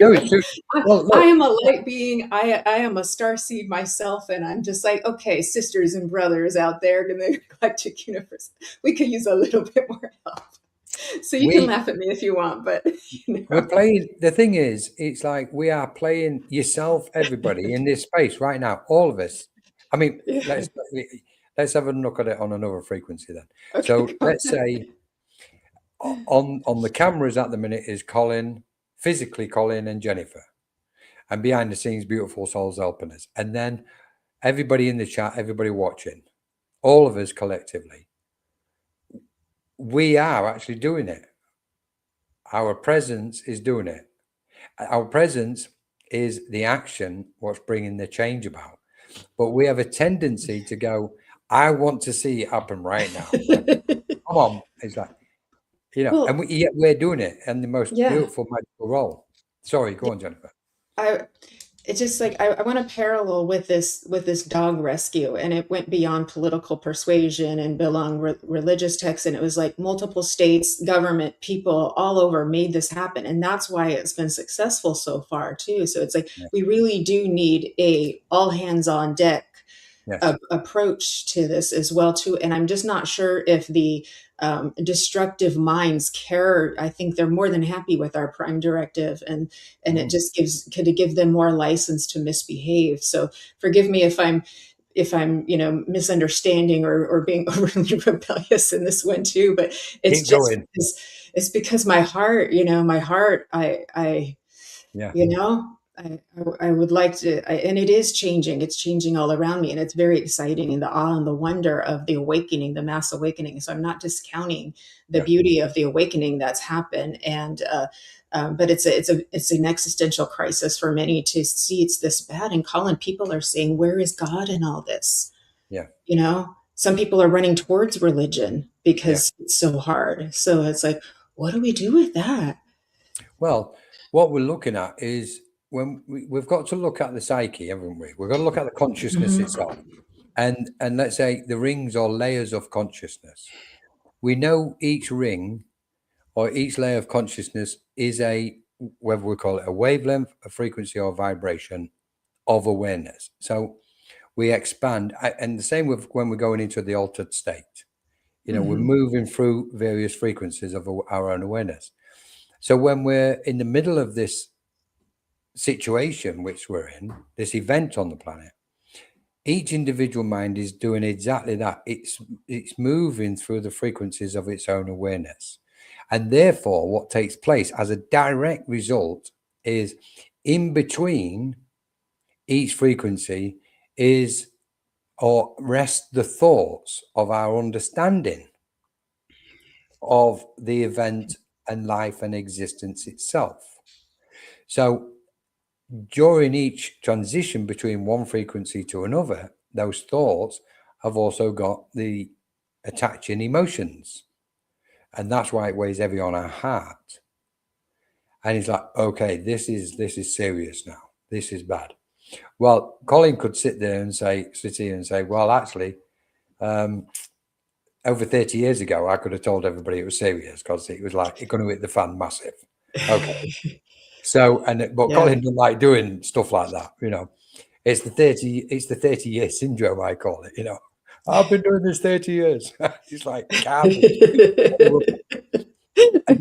I am a light being. I am a starseed myself, and I'm just like, okay, sisters and brothers out there in the galactic universe, we could use a little bit more help. So you can laugh at me if you want, but you know. We're playing. The thing is, it's like we are playing yourself, everybody in this space right now, all of us. I mean, let's have a look at it on another frequency then. Okay, so let's say on the cameras at the minute is Colin, physically Colin and Jennifer, and behind the scenes, beautiful souls helping us, and then everybody in the chat, everybody watching, all of us collectively. We are actually doing it. Our presence is doing it. Our presence is the action, what's bringing the change about. But we have a tendency to go, I want to see it happen right now. Come on. It's like, you know, well, and we're doing it in the most beautiful magical role. Sorry, go on, Jennifer. it's just like I want to parallel with this dog rescue, and it went beyond political persuasion and beyond religious texts, and it was like multiple states, government, people all over made this happen, and that's why it's been successful so far too. So it's like Yeah. we really do need a all hands on deck Yes. approach to this as well too. And I'm just not sure if the destructive minds care. I think they're more than happy with our prime directive, and it just could give them more license to misbehave. So forgive me if I'm misunderstanding or being overly rebellious in this one too. But it's Keep just going. it's because my heart, I Yeah. I would like to, and it is changing. It's changing all around me, and it's very exciting. And the awe and the wonder of the awakening, the mass awakening. So I'm not discounting the beauty of the awakening that's happened, but it's an existential crisis for many to see it's this bad. And Colin, people are saying, "Where is God in all this?" Yeah. Some people are running towards religion because it's so hard. So it's like, what do we do with that? Well, what we're looking at is when we've got to look at the psyche, haven't we? We've got to look at the consciousness itself, and let's say the rings or layers of consciousness. We know each ring or each layer of consciousness is whether we call it a wavelength, a frequency, or vibration of awareness. So we expand, and the same with when we're going into the altered state. We're moving through various frequencies of our own awareness. So when we're in the middle of this situation, which we're in, this event on the planet, each individual mind is doing exactly that. It's moving through the frequencies of its own awareness. And therefore, what takes place as a direct result is in between each frequency is or rest the thoughts of our understanding of the event and life and existence itself. So during each transition between one frequency to another, those thoughts have also got the attaching emotions. And that's why it weighs heavy on our heart. And it's like, okay, this is serious now. This is bad. Well, Colin could sit here and say, well, actually, over 30 years ago, I could have told everybody it was serious because it was like, it going to hit the fan massive. Okay. So, but Colin doesn't like doing stuff like that. It's the 30-year syndrome, I call it. I've been doing this 30 years. It's like, and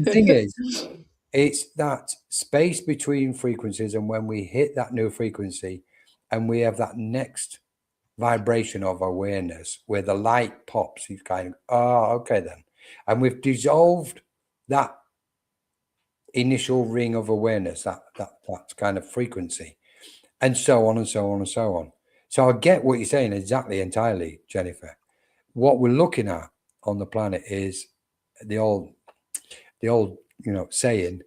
the thing is, it's that space between frequencies, and when we hit that new frequency and we have that next vibration of awareness where the light pops, it's kind of, okay then. And we've dissolved that initial ring of awareness, that kind of frequency, and so on and so on and so on. So I get what you're saying entirely, Jennifer. What we're looking at on the planet is the old saying,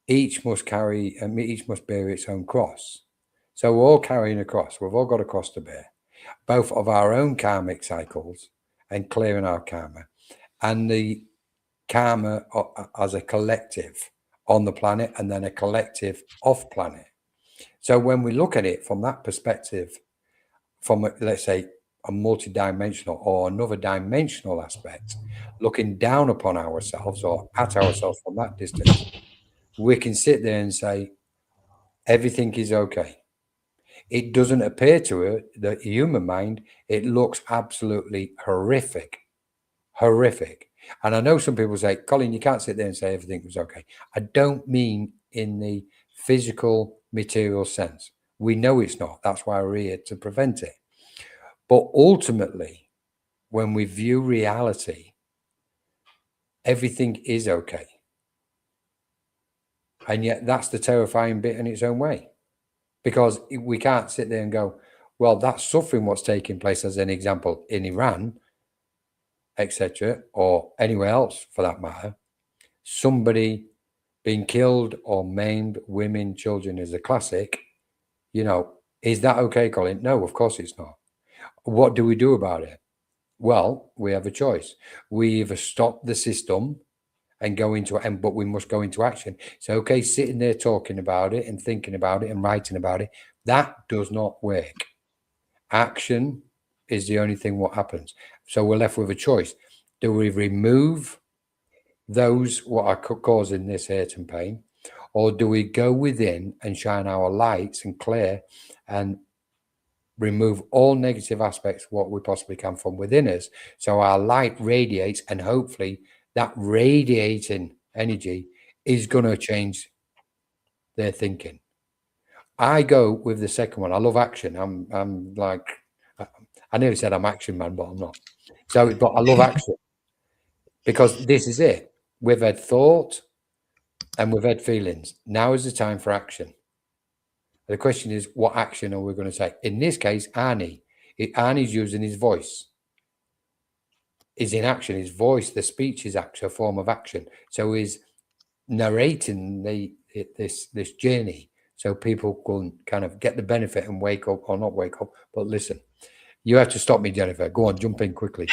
each must bear its own cross. So we're all carrying a cross. We've all got a cross to bear, both of our own karmic cycles and clearing our karma, and the karma as a collective on the planet, and then a collective off planet. So when we look at it from that perspective, from let's say a multidimensional or another dimensional aspect, looking down upon ourselves or at ourselves from that distance, we can sit there and say everything is okay. It doesn't appear to the human mind, it looks absolutely horrific. And I know some people say, Colin, you can't sit there and say everything was okay. I don't mean in the physical, material sense. We know it's not. That's why we're here to prevent it. But ultimately, when we view reality, everything is okay. And yet that's the terrifying bit in its own way. Because we can't sit there and go, well, that's suffering what's taking place, as an example, in Iran, etc., or anywhere else for that matter. Somebody being killed or maimed, women, children is a classic. Is that okay, Colin? No, of course it's not. What do we do about it? Well, we have a choice. We either stop the system and but we must go into action. It's okay sitting there talking about it and thinking about it and writing about it, That does not work. Action is the only thing what happens. So we're left with a choice. Do we remove those what are causing this hurt and pain, or do we go within and shine our lights and clear and remove all negative aspects what we possibly can from within us, so our light radiates, and hopefully that radiating energy is going to change their thinking. I go with the second one. I love action. I'm like, I nearly said I'm action man, but I'm not. So, but I love action because this is it. We've had thought and we've had feelings. Now is the time for action. The question is, what action are we going to take? In this case, Arnie's using his voice. Is in action. His voice, the speech is actually a form of action. So he's narrating this journey, so people can kind of get the benefit and wake up, or not wake up, but listen. You have to stop me, Jennifer. Go on, jump in quickly.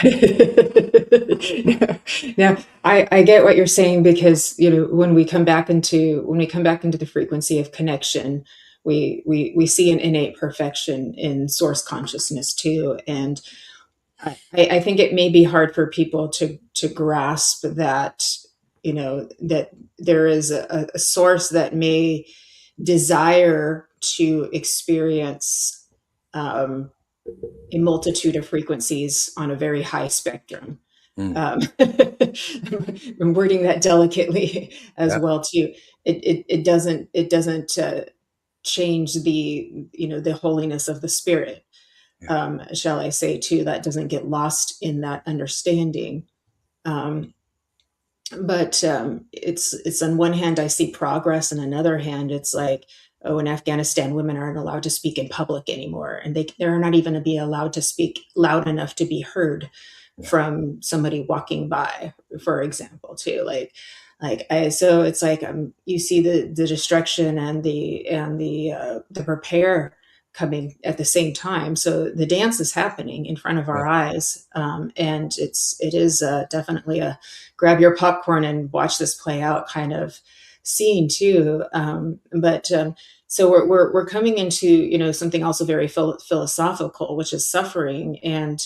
Now, I get what you're saying, because when we come back into the frequency of connection, we see an innate perfection in source consciousness too, and I think it may be hard for people to grasp that that there is a source that may desire to experience a multitude of frequencies on a very high spectrum. I'm wording that delicately as well too. It doesn't change the holiness of the spirit, shall I say too. That doesn't get lost in that understanding. But it's on one hand I see progress, and on another hand it's like, oh, in Afghanistan women aren't allowed to speak in public anymore, and they're not even to be allowed to speak loud enough to be heard from somebody walking by, for example, too. So it's like you see the destruction and the repair coming at the same time. So the dance is happening in front of our eyes, and it is definitely a grab your popcorn and watch this play out kind of scene too. So we're coming into something also very philosophical, which is suffering. And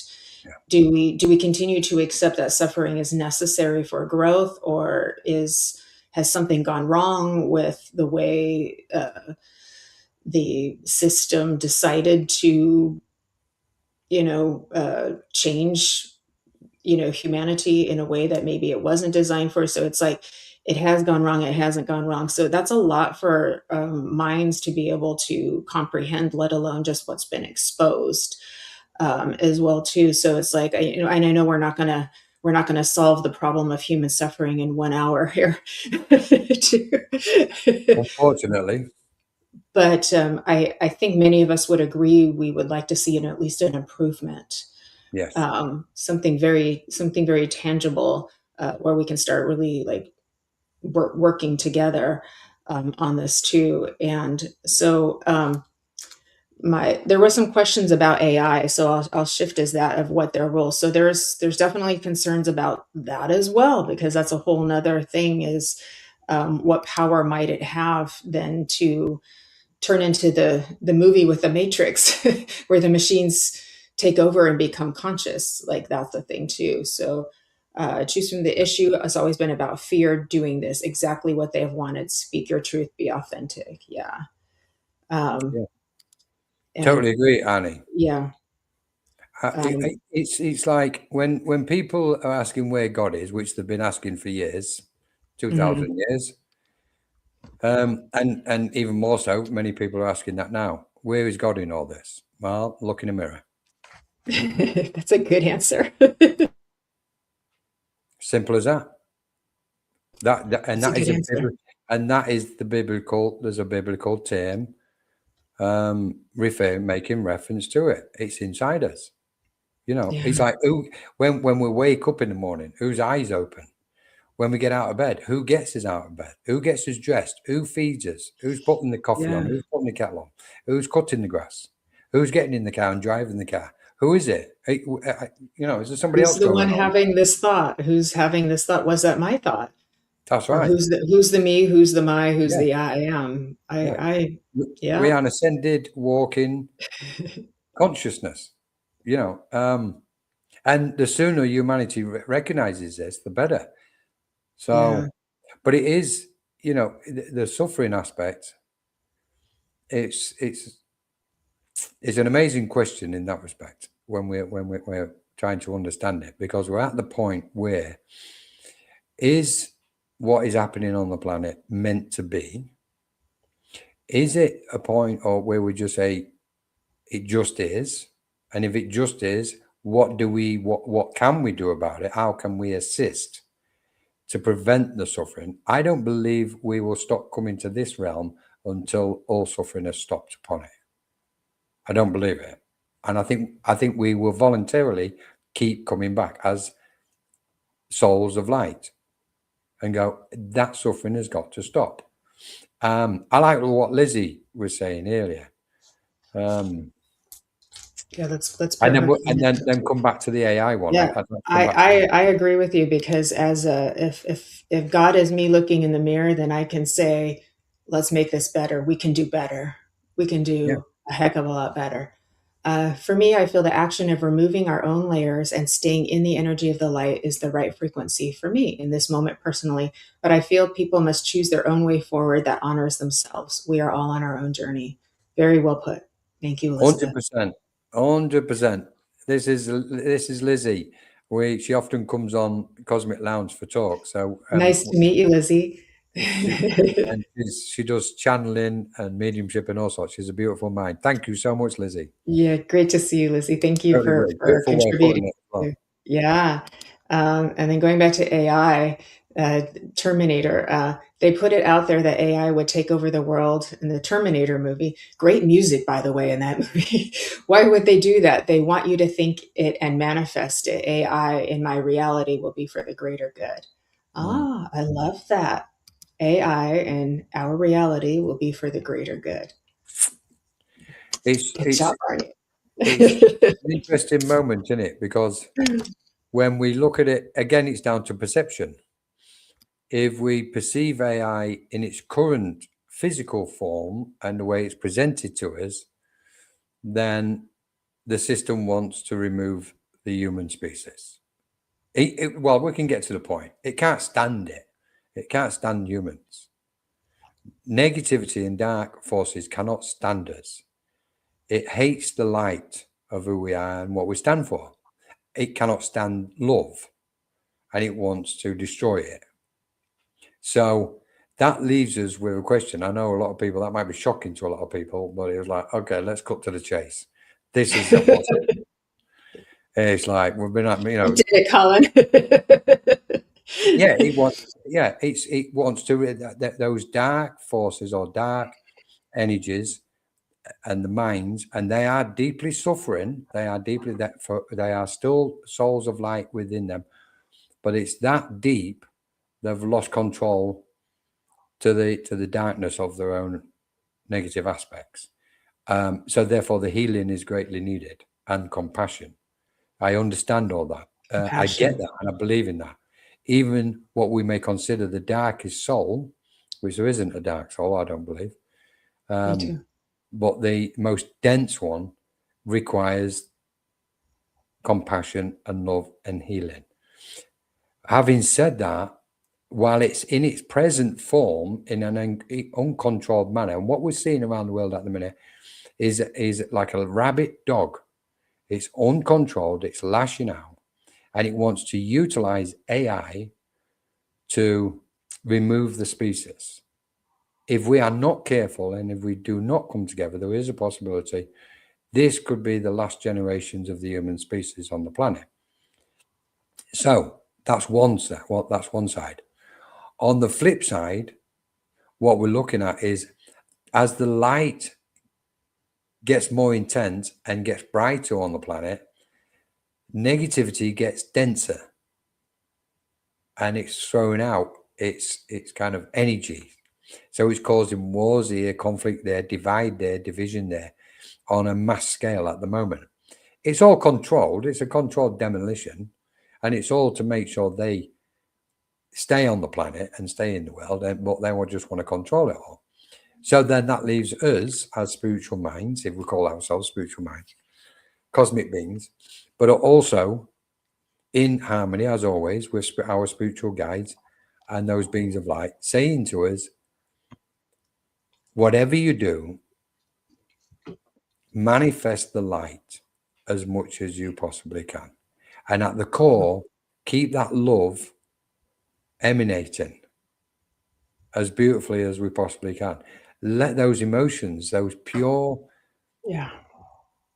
do we continue to accept that suffering is necessary for growth, or has something gone wrong with the way the system decided to change humanity in a way that maybe it wasn't designed for? So it's like, it has gone wrong, it hasn't gone wrong. So that's a lot for minds to be able to comprehend, let alone just what's been exposed as well too. So it's like, and I know we're not gonna solve the problem of human suffering in 1 hour here. Unfortunately. But I think many of us would agree we would like to see at least an improvement. Yes. Something very tangible, where we can start really working together on this too. And so there were some questions about AI, so I'll shift as that of what their role. So there's definitely concerns about that as well, because that's a whole nother thing, is what power might it have then to turn into the movie with the Matrix, where the machines take over and become conscious. Like, that's the thing too. So choose from the issue has always been about fear doing this, exactly what they have wanted. Speak your truth, be authentic. Totally agree, Annie. Yeah. It's like when people are asking where God is, which they've been asking for years, 2,000 years, and even more so, many people are asking that now. Where is God in all this? Well, look in a mirror. That's a good answer. Simple as that. That is the biblical. There's a biblical term making reference to it. It's inside us. It's like, when we wake up in the morning, whose eyes open? When we get out of bed, who gets us out of bed? Who gets us dressed? Who feeds us? Who's putting the coffee on? Who's putting the kettle on? Who's cutting the grass? Who's getting in the car and driving the car? Who is it? Is there somebody else? Who's the one having this thought? Who's having this thought? Was that my thought? That's Or right. who's the me, who's the my, who's Yeah. the I am. Yeah. We are an ascended walking consciousness, you know, and the sooner humanity recognizes this, the better. So, Yeah. but it is, you know, the suffering aspect. It's an amazing question in that respect when we're trying to understand it, because we're at the point where is what is happening on the planet meant to be? Is it a point or where we just say it just is? And if it just is, what can we do about it? How can we assist to prevent the suffering? I don't believe we will stop coming to this realm until all suffering has stopped upon it. I don't believe it. And I think we will voluntarily keep coming back as souls of light and go, that suffering has got to stop. I like what Lizzie was saying earlier. Yeah, that's And perfect. then come back to the AI one. Yeah, I agree with you, because as if God is me looking in the mirror, then I can say, let's make this better. We can do better. We can Yeah. do a heck of a lot better. For me, I feel the action of removing our own layers and staying in the energy of the light is the right frequency for me in this moment personally. But I feel people must choose their own way forward that honors themselves. We are all on our own journey. Very well put. Thank you, Elizabeth. 100%. 100%. This is Lizzie. She often comes on Cosmic Lounge for talk. So Nice to meet you, Lizzie. she does channeling and mediumship and all sorts. She's a beautiful mind. Thank you so much, Lizzie. Yeah, great to see you, Lizzie. Thank you for Beautiful way of contributing. putting it as well. Yeah. And then going back to AI, Terminator, they put it out there that AI would take over the world in the Terminator movie. Great music, by the way, in that movie. Why would they do that? They want you to think it and manifest it. AI in my reality will be for the greater good. Ah, I love that. AI in our reality will be for the greater good. Good job, Barney. It's an interesting moment, isn't it? Because when we look at it, again, it's down to perception. If we perceive AI in its current physical form and the way it's presented to us, then the system wants to remove the human species. Well, we can get to the point. It can't stand it. It can't stand humans. Negativity and dark forces cannot stand us. It hates the light of who we are and what we stand for. It cannot stand love, and it wants to destroy it. So that leaves us with a question. I know a lot of people, that might be shocking to a lot of people, but it was like, okay, let's cut to the chase. This is what's happening. It's like we've been at, you know. You did it, Colin. Yeah, it wants to those dark forces or dark energies and the minds, and they are deeply suffering. They are still souls of light within them, but it's that deep they've lost control to the darkness of their own negative aspects. So therefore, the healing is greatly needed, and compassion. I understand all that. I get that, and I believe in that. Even what we may consider the darkest soul, which there isn't a dark soul, I don't believe. Me too. But the most dense one requires compassion and love and healing. Having said that, while it's in its present form in an uncontrolled manner, and what we're seeing around the world at the minute is like a rabid dog. It's uncontrolled, it's lashing out, and it wants to utilize AI to remove the species. If we are not careful and if we do not come together, there is a possibility this could be the last generations of the human species on the planet. So that's one side. On the flip side, what we're looking at is as the light gets more intense and gets brighter on the planet, negativity gets denser and it's throwing out its kind of energy. So it's causing wars here, conflict there, divide there, division there on a mass scale at the moment. It's all controlled. It's a controlled demolition, and it's all to make sure they stay on the planet and stay in the world, but they will just want to control it all. So then that leaves us as spiritual minds, if we call ourselves spiritual minds, cosmic beings, but also in harmony, as always, with our spiritual guides and those beings of light, saying to us, whatever you do, manifest the light as much as you possibly can. And at the core, keep that love emanating as beautifully as we possibly can. Let those emotions, those pure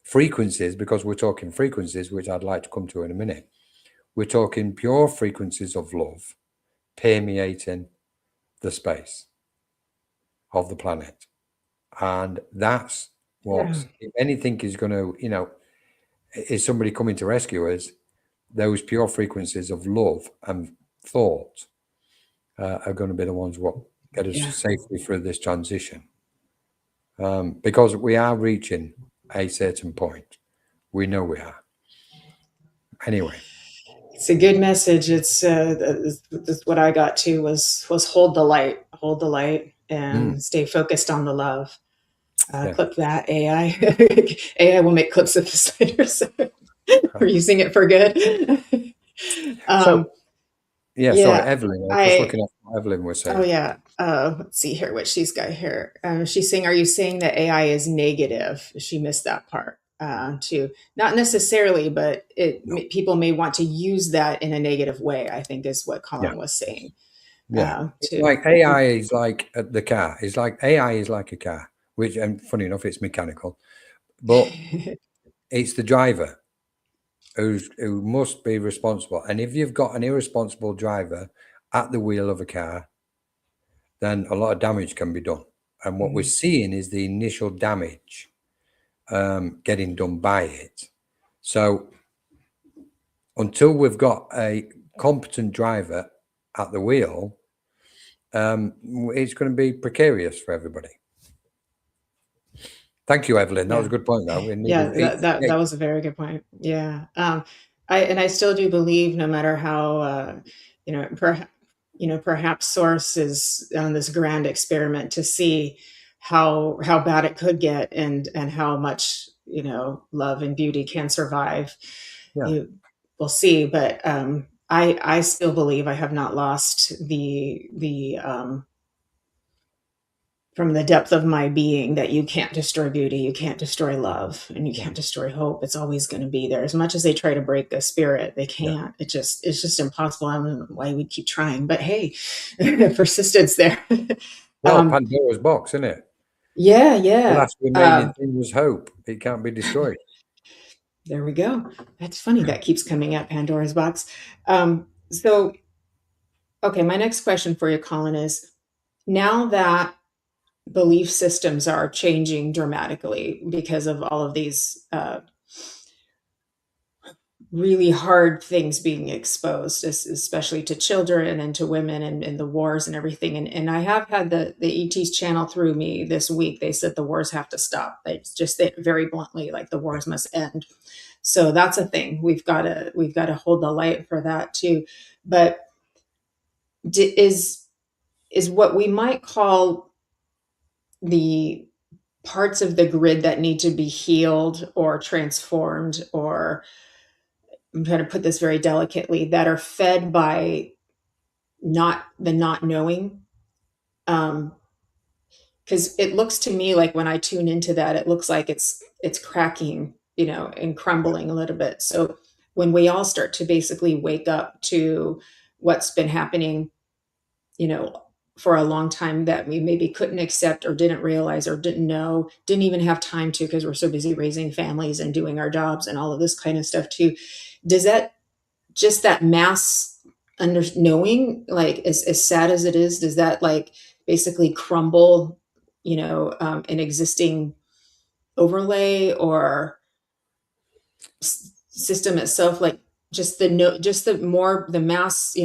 frequencies, because we're talking frequencies, which I'd like to come to in a minute. We're talking pure frequencies of love permeating the space of the planet. And that's what, if anything is going to, is somebody coming to rescue us, those pure frequencies of love and thought are going to be the ones what get us safely through this transition. Because we are reaching a certain point. We know we are. Anyway. It's a good message. It's that's what I got to was hold the light and stay focused on the love. Clip that AI. AI will make clips of this later. So we're using it for good. Sorry, Evelyn. I was just looking at what Evelyn was saying. Oh yeah. Let's see here what she's got here. She's saying, "Are you saying that AI is negative?" She missed that part. Too, not necessarily, but people may want to use that in a negative way, I think is what Colin was saying. Like AI is like the car. It's like AI is like a car, which, and funny enough, it's mechanical, but it's the driver who must be responsible. And if you've got an irresponsible driver at the wheel of a car, then a lot of damage can be done. And what we're seeing is the initial damage getting done by it. So until we've got a competent driver at the wheel, it's going to be precarious for everybody. Thank you, Evelyn. That was a good point, though. That was a very good point. Yeah. I still do believe, no matter how, perhaps Source is on this grand experiment to see how bad it could get and how much, love and beauty can survive. We'll see. But I still believe I have not lost the from the depth of my being that you can't destroy beauty, you can't destroy love, and you can't destroy hope. It's always going to be there. As much as they try to break the spirit, they can't. It's just impossible. I don't know why we keep trying, but hey, persistence there. Well, Pandora's box, isn't it? Yeah. The last remaining thing was hope. It can't be destroyed. There we go. That's funny. That keeps coming up, Pandora's box. So, okay, my next question for you, Colin, is now that belief systems are changing dramatically because of all of these really hard things being exposed, especially to children and to women and the wars and everything. And I have had the ETs channel through me this week. They said the wars have to stop. It's just very bluntly, like the wars must end. So that's a thing. We've got to hold the light for that too. But is what we might call the parts of the grid that need to be healed or transformed, or I'm trying to put this very delicately, that are fed by not knowing. Because it looks to me like when I tune into that, it looks like it's cracking, and crumbling a little bit. So when we all start to basically wake up to what's been happening, for a long time that we maybe couldn't accept or didn't realize or didn't know, didn't even have time to, because we're so busy raising families and doing our jobs and all of this kind of stuff too. Does that, just that mass knowing, like as sad as it is, does that like basically crumble, an existing overlay or system itself? Like just the mass,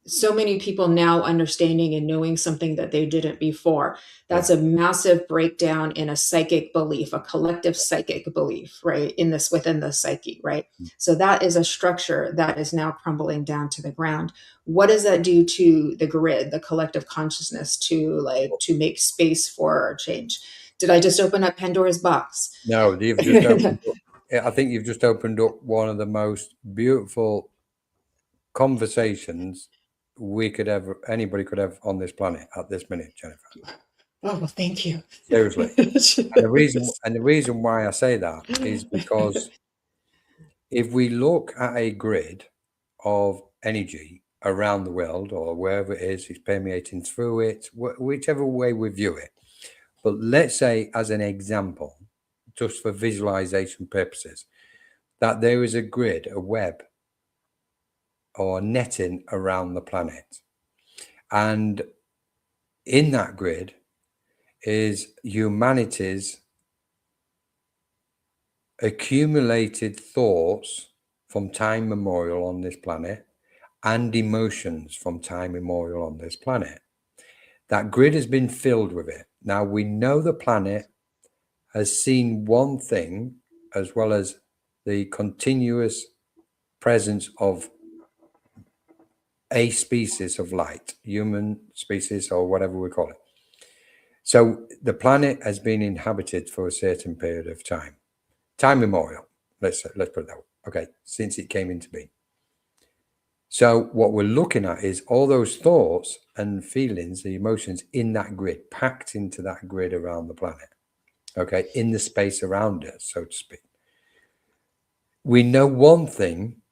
so many people now understanding and knowing something that they didn't before. That's a massive breakdown in a psychic belief, a collective psychic belief, right? In this, within the psyche, right? So that is a structure that is now crumbling down to the ground. What does that do to the grid, the collective consciousness, to make space for change? Did I just open up Pandora's box? No, you've just opened up, I think you've just opened up one of the most beautiful conversations anybody could have on this planet at this minute, Jennifer. Oh, well, thank you. Seriously. And the reason why I say that is because if we look at a grid of energy around the world, or wherever it is, it's permeating through it, whichever way we view it. But let's say, as an example, just for visualization purposes, that there is a grid, a web, or netting around the planet. And in that grid is humanity's accumulated thoughts from time memorial on this planet and emotions from time immemorial on this planet. That grid has been filled with it. Now, we know the planet has seen one thing, as well as the continuous presence of a species of light, human species or whatever we call it. So the planet has been inhabited for a certain period of time immemorial. Let's put it that way. Okay, since it came into being. So what we're looking at is all those thoughts and feelings, the emotions in that grid, packed into that grid around the planet. Okay, in the space around us, so to speak. We know one thing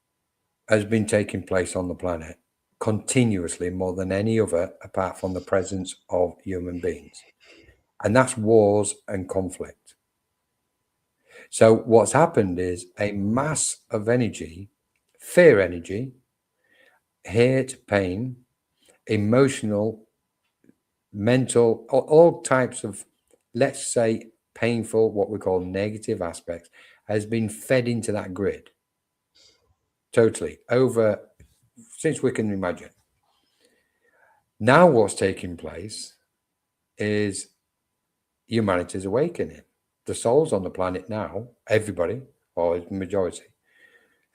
has been taking place on the planet continuously more than any other, apart from the presence of human beings. And that's wars and conflict. So what's happened is a mass of energy, fear energy, hate, pain, emotional, mental, all types of, let's say, painful, what we call negative aspects, has been fed into that grid. Totally. Over, since we can imagine. Now what's taking place is humanity's awakening. The souls on the planet now, everybody, or the majority,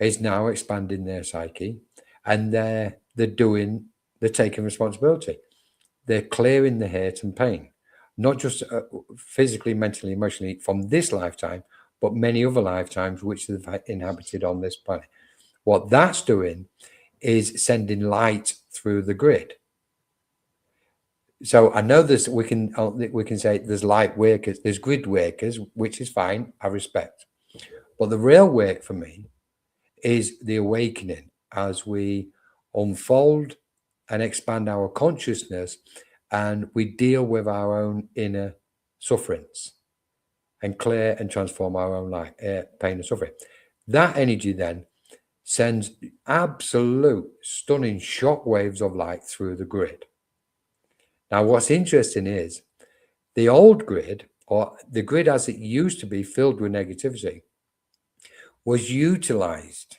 is now expanding their psyche, and they're taking responsibility. They're clearing the hate and pain, not just physically, mentally, emotionally from this lifetime, but many other lifetimes which they've inhabited on this planet. What that's doing is sending light through the grid. So I know this, we can say there's light workers, there's grid workers, which is fine, I respect. But the real work for me is the awakening as we unfold and expand our consciousness, and we deal with our own inner sufferings and clear and transform our own life, pain and suffering. That energy then sends absolute stunning shock waves of light through the grid. Now, what's interesting is the old grid, or the grid as it used to be filled with negativity, was utilized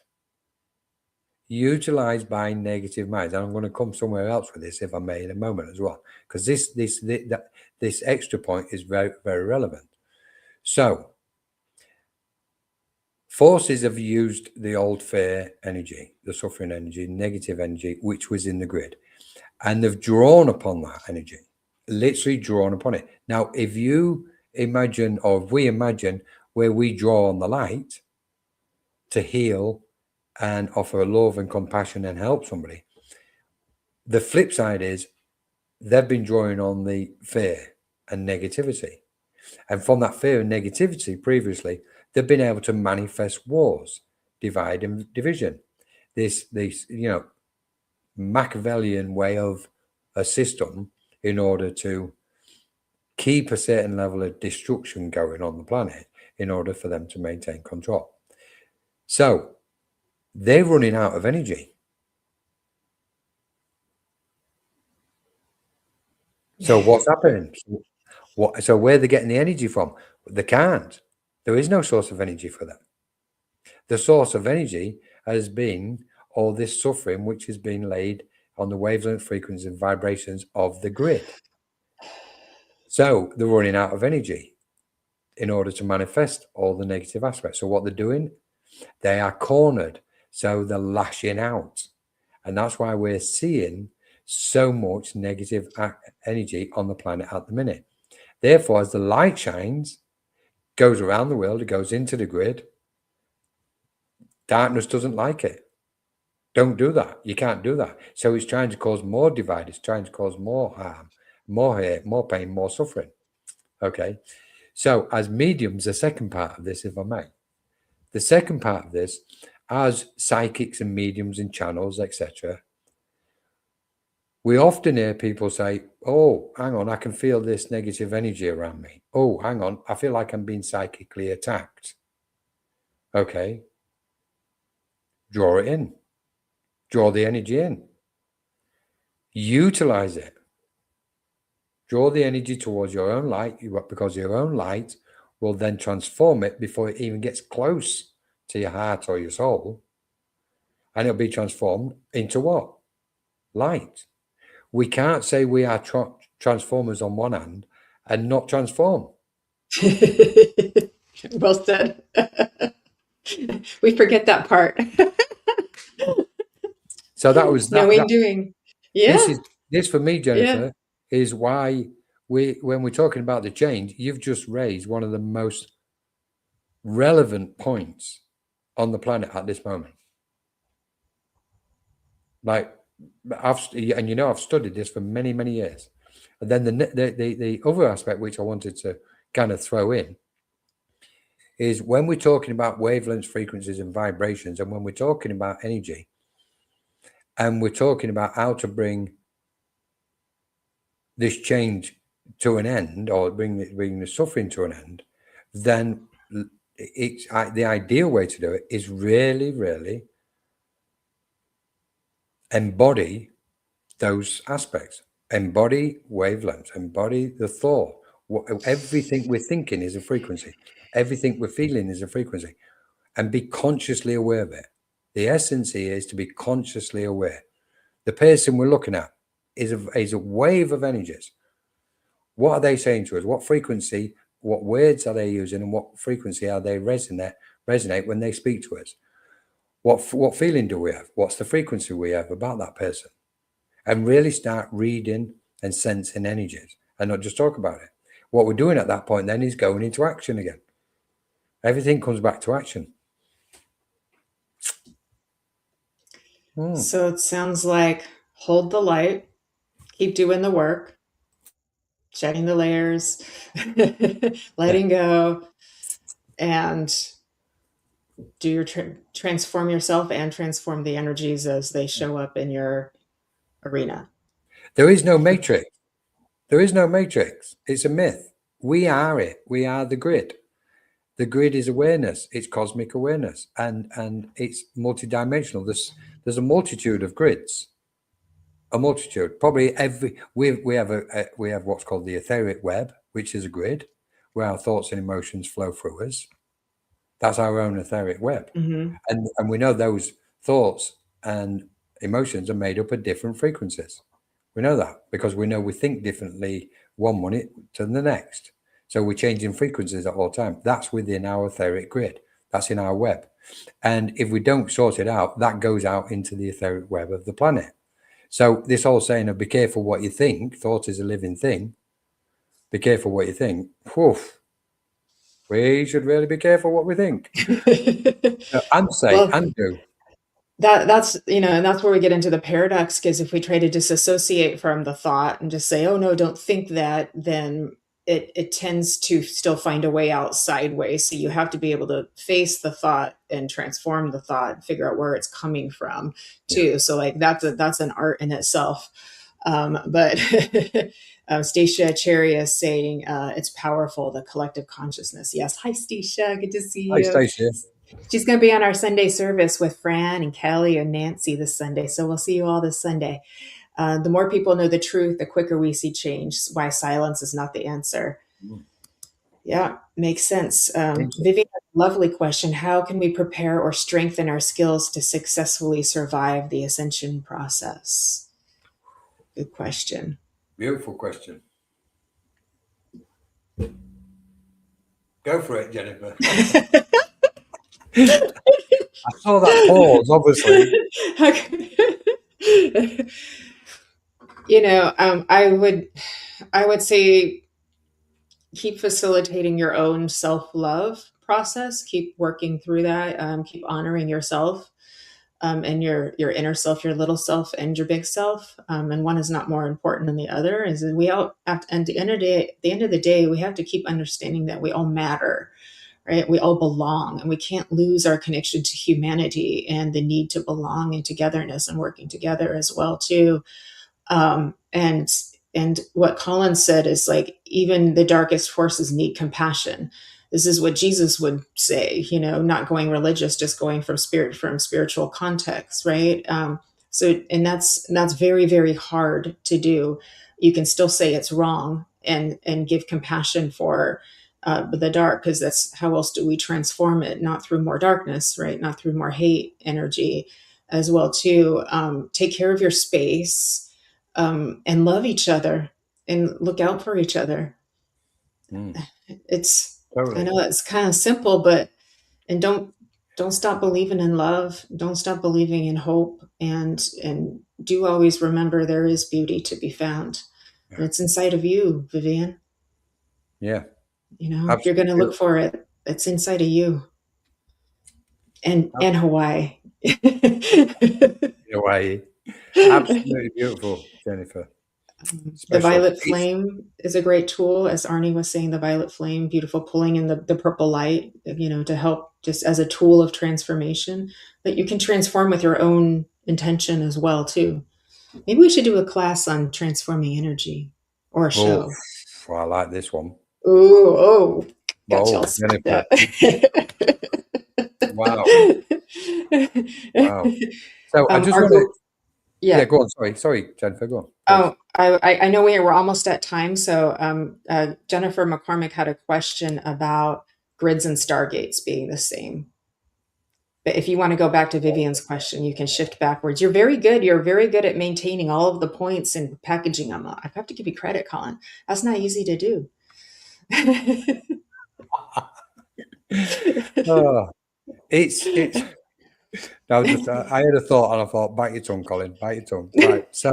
by negative minds. And I'm going to come somewhere else with this, if I may, in a moment as well, because this extra point is very, very relevant. So forces have used the old fear energy, the suffering energy, negative energy, which was in the grid. And they've drawn upon that energy, literally drawn upon it. Now, if you imagine, or if we imagine where we draw on the light to heal and offer love and compassion and help somebody, the flip side is they've been drawing on the fear and negativity. And from that fear and negativity previously, they've been able to manifest wars, divide and division. This Machiavellian way of a system in order to keep a certain level of destruction going on the planet in order for them to maintain control. So they're running out of energy. So what's happening? So where are they getting the energy from? They can't. There is no source of energy for them. The source of energy has been all this suffering which has been laid on the wavelength, frequencies, and vibrations of the grid. So they're running out of energy in order to manifest all the negative aspects. So what they're doing, they are cornered. So they're lashing out. And that's why we're seeing so much negative energy on the planet at the minute. Therefore, as the light shines, goes around the world, it goes into the grid, darkness doesn't like it. Don't do that. You can't do that. So it's trying to cause more divide. It's trying to cause more harm, more hate, more pain, more suffering. Okay. So as mediums, the second part of this, if I may, the second part of this, as psychics and mediums and channels, etc., we often hear people say, oh, hang on, I can feel this negative energy around me. Oh, hang on, I feel like I'm being psychically attacked. Okay. Draw it in. Draw the energy in. Utilize it. Draw the energy towards your own light, because your own light will then transform it before it even gets close to your heart or your soul. And it'll be transformed into what? Light. We can't say we are transformers on one hand and not transform. Well said. We forget that part. So that was that. Knowing, doing. Yeah. This for me, Jennifer, is why when we're talking about the change, you've just raised one of the most relevant points on the planet at this moment. Like, I've studied this for many, many years. And then the other aspect which I wanted to kind of throw in is when we're talking about wavelengths, frequencies, and vibrations, and when we're talking about energy, and we're talking about how to bring this change to an end, or bring the suffering to an end, then it's the ideal way to do it is really, really embody those aspects, embody wavelengths, embody the thought. Everything we're thinking is a frequency. Everything we're feeling is a frequency, and be consciously aware of it. The essence here is to be consciously aware. The person we're looking at is a wave of energies. What are they saying to us? What frequency, what words are they using, and what frequency are they resonate when they speak to us? What feeling do we have? What's the frequency we have about that person? And really start reading and sensing energies and not just talk about it. What we're doing at that point then is going into action again. Everything comes back to action. So it sounds like hold the light, keep doing the work, shedding the layers, letting go, and do your transform yourself and transform the energies as they show up in your arena. There is no matrix. There is no matrix. It's a myth. We are it. We are the grid. The grid is awareness. It's cosmic awareness, and it's multidimensional. There's a multitude of grids. A multitude. Probably we have what's called the etheric web, which is a grid where our thoughts and emotions flow through us. That's our own etheric web. Mm-hmm. And we know those thoughts and emotions are made up of different frequencies. We know that because we know we think differently one minute to the next. So we're changing frequencies at all time. That's within our etheric grid. That's in our web. And if we don't sort it out, that goes out into the etheric web of the planet. So this whole saying of be careful what you think, thought is a living thing. Be careful what you think. Whew. We should really be careful what we think. And say, well, and do. That's, and that's where we get into the paradox, because if we try to disassociate from the thought and just say, oh no, don't think that, then it tends to still find a way out sideways. So you have to be able to face the thought and transform the thought and figure out where it's coming from too. Yeah. So like that's an art in itself. But Stacia Cherry is saying it's powerful, the collective consciousness. Yes. Hi, Stacia. Good to see you. Hi, Stacia. She's going to be on our Sunday service with Fran and Kelly and Nancy this Sunday. So we'll see you all this Sunday. The more people know the truth, the quicker we see change. Why silence is not the answer. Yeah, makes sense. Vivian, lovely question. How can we prepare or strengthen our skills to successfully survive the ascension process? Good question. Beautiful question. Go for it, Jennifer. I saw that pause, obviously. You know, I would say keep facilitating your own self-love process. Keep working through that. Keep honoring yourself, and your inner self, your little self, and your big self. And one is not more important than the other. Is we all have to, and at the end of the day, we have to keep understanding that we all matter, right? We all belong, and we can't lose our connection to humanity and the need to belong and togetherness and working together as well too. And what Colin said is like, even the darkest forces need compassion. This is what Jesus would say, you know, not going religious, just going from spiritual context, right? So, and that's very, very hard to do. You can still say it's wrong and give compassion for the dark, because that's how else do we transform it? Not through more darkness, right? Not through more hate energy as well too. Take care of your space, and love each other and look out for each other. It's Totally. I know it's kind of simple, but and don't stop believing in love. Don't stop believing in hope, and do always remember there is beauty to be found. Yeah. And it's inside of you, Vivian. Yeah. You know, Absolutely. you're going to look for it. It's inside of you. And Hawaii. Hawaii. Absolutely beautiful, Jennifer. The violet flame is a great tool, as Arnie was saying. The violet flame, beautiful, pulling in the purple light, you know, to help, just as a tool of transformation that you can transform with your own intention as well too. Maybe we should do a class on transforming energy, or a show. Well, I like this one. Oh, gotcha. Jennifer. Wow. So I just want to. Yeah, go on. Sorry, Jennifer, go on. Oh, I know we're almost at time. So Jennifer McCormick had a question about grids and stargates being the same. But if you want to go back to Vivian's question, you can shift backwards. You're very good. You're very good at maintaining all of the points and packaging them. I have to give you credit, Colin. That's not easy to do. It's now just I had a thought and I thought, bite your tongue, Colin, bite your tongue. Right. So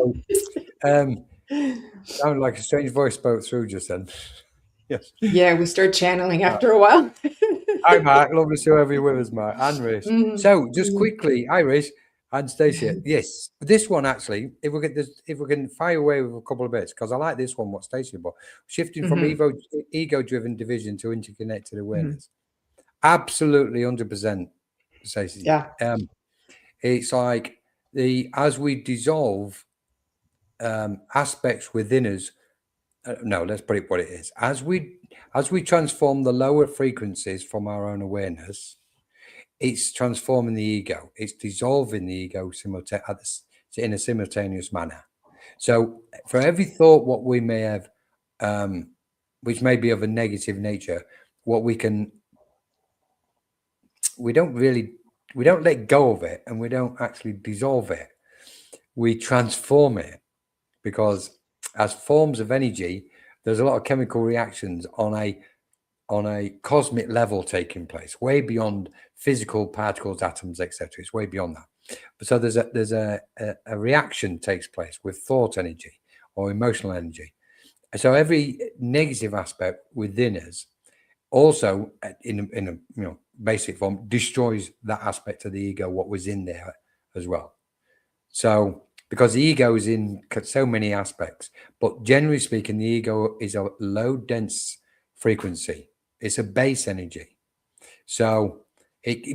sounded like a strange voice spoke through just then. Yes. Yeah, we start channeling after a while. Hi, Mark. Lovely to have you with us, Mark. And Rish. So just quickly, hi, Rish and Stacey. Yes, this one actually, if we can fire away with a couple of bits, because I like this one, what Stacey about. Shifting from ego-driven division to interconnected awareness. Absolutely 100%, Stacey. Yeah. It's like as we dissolve aspects within us. No, let's put it what it is. As we transform the lower frequencies from our own awareness, it's transforming the ego. It's dissolving the ego in a simultaneous manner. So for every thought, what we may have, which may be of a negative nature, we don't let go of it, and we don't actually dissolve it. We transform it, because as forms of energy, there's a lot of chemical reactions on a cosmic level taking place, way beyond physical particles, atoms, etc. It's way beyond that. So there's a reaction takes place with thought energy or emotional energy. So every negative aspect within us also, in a basic form, destroys that aspect of the ego, what was in there as well. So, because the ego is in so many aspects, but generally speaking, the ego is a low dense frequency. It's a base energy. So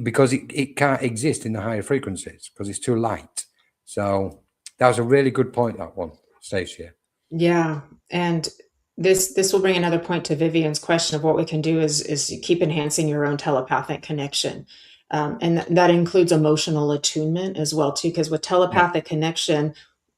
because it can't exist in the higher frequencies because it's too light. So that was a really good point, that one, Stacey. Yeah. And this will bring another point to Vivian's question of what we can do is keep enhancing your own telepathic connection. And that includes emotional attunement as well too, because with telepathic connection,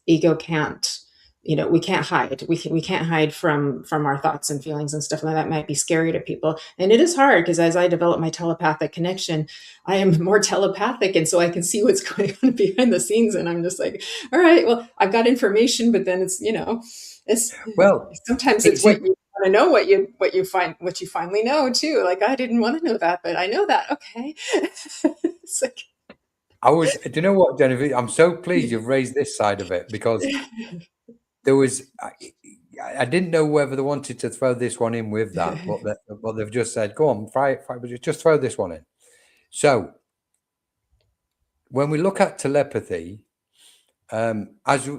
ego can't we can't hide. We can't hide from our thoughts and feelings and stuff like that. Might be scary to people, and it is hard because as I develop my telepathic connection, I am more telepathic, and so I can see what's going on behind the scenes, and I'm just like, all right, well, I've got information, but then it's it's Well, sometimes it's what you want to know, what you finally know too. Like, I didn't want to know that, but I know that. Okay. It's like, do you know what, Jennifer? I'm so pleased you've raised this side of it, because there was, I didn't know whether they wanted to throw this one in with that, but they've just said, go on, just throw this one in. So when we look at telepathy, as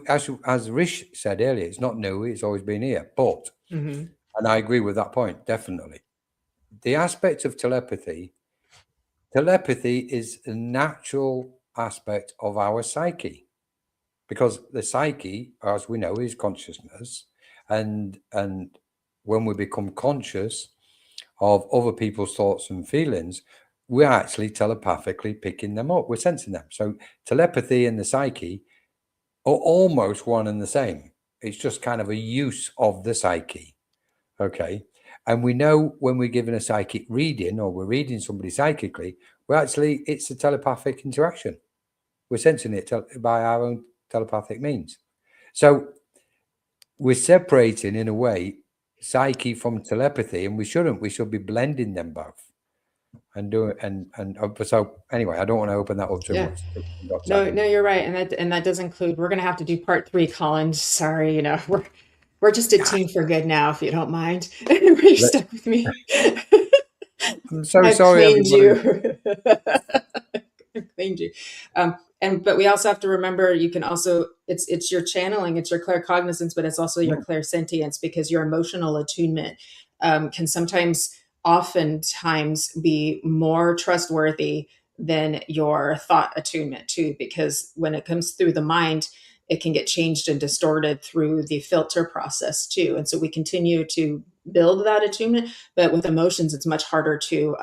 Rish said earlier, it's not new, it's always been here, but, and I agree with that point, definitely. The aspect of telepathy is a natural aspect of our psyche, because the psyche, as we know, is consciousness, and when we become conscious of other people's thoughts and feelings, we're actually telepathically picking them up, we're sensing them. So telepathy and the psyche are almost one and the same. It's just kind of a use of the psyche. Okay. And we know when we're given a psychic reading, or we're reading somebody psychically, it's a telepathic interaction. We're sensing it by our own telepathic means. So we're separating, in a way, psyche from telepathy, and we shouldn't. We should be blending them both. And so anyway, I don't want to open that up too much. No, you're right, and that does include. We're going to have to do part 3, Colin. Sorry, we're just a team for good now, if you don't mind. You're stuck with me. I'm so sorry, everybody. I claimed you. But we also have to remember, you can also, it's your channeling, it's your claircognizance, but it's also your clairsentience, because your emotional attunement can oftentimes be more trustworthy than your thought attunement too, because when it comes through the mind, it can get changed and distorted through the filter process too. And so we continue to build that attunement, but with emotions, it's much harder to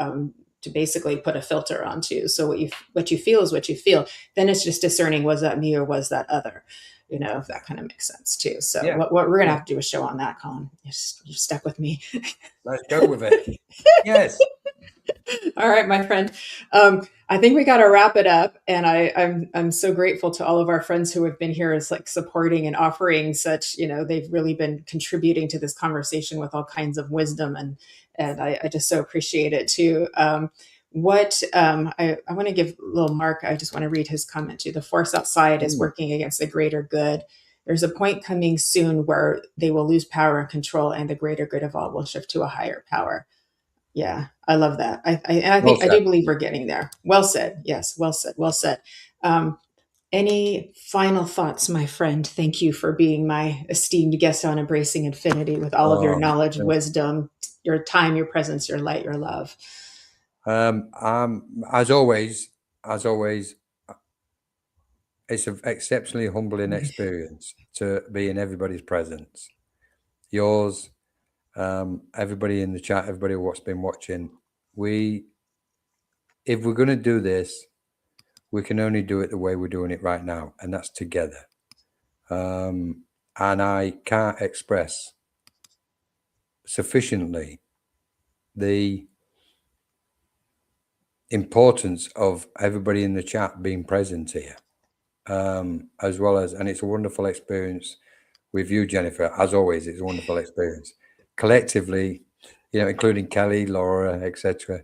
basically put a filter onto. So what you feel is what you feel. Then it's just discerning, was that me or was that other? If that kind of makes sense too. So what we're going to have to do a show on that, Colin. You're stuck with me. Let's go with it. Yes. All right, my friend. I think we got to wrap it up. And I'm so grateful to all of our friends who have been here as like supporting and offering such, they've really been contributing to this conversation with all kinds of wisdom. And I just so appreciate it too. I want to give a little Mark. I just want to read his comment too. The force outside is working against the greater good. There's a point coming soon where they will lose power and control, and the greater good of all will shift to a higher power. Yeah, I love that. I do believe we're getting there. Well said. Yes, well said. Well said. Any final thoughts, my friend? Thank you for being my esteemed guest on Embracing Infinity with all of your knowledge, wisdom, your time, your presence, your light, your love. As always, it's an exceptionally humbling experience to be in everybody's presence. Yours, everybody in the chat, everybody what's been watching. If we're going to do this, we can only do it the way we're doing it right now, and that's together. And I can't express sufficiently the importance of everybody in the chat being present here, as well as, and it's a wonderful experience with you, Jennifer. As always, it's a wonderful experience. Collectively, including Kelly, Laura, etc.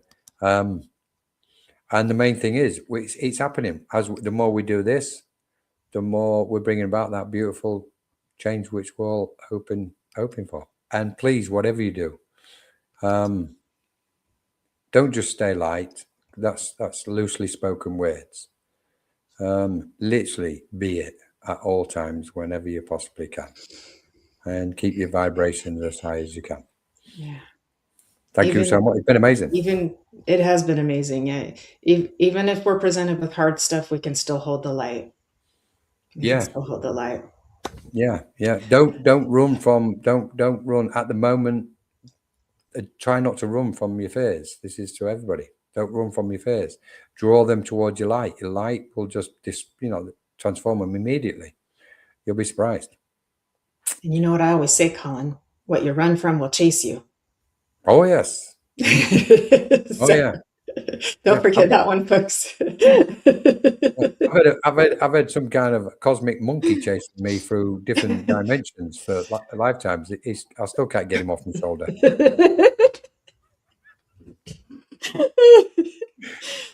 And the main thing is, it's happening. The more we do this, the more we're bringing about that beautiful change, which we're all hoping for. And please, whatever you do, don't just stay light. That's loosely spoken words. Literally be it at all times, whenever you possibly can, and keep your vibrations as high as you can. Yeah. Thank you so much. It's been amazing. It has been amazing. Yeah. Even if we're presented with hard stuff, we can still hold the light. Still hold the light. Yeah. Don't run at the moment. Try not to run from your fears. This is to everybody. Don't run from your fears. Draw them towards your light. Your light will just transform them immediately. You'll be surprised. And you know what I always say, Colin? What you run from will chase you. Oh, yes. So, Yeah. don't forget that one, folks. I've had some kind of cosmic monkey chasing me through different dimensions for lifetimes. I still can't get him off my shoulder.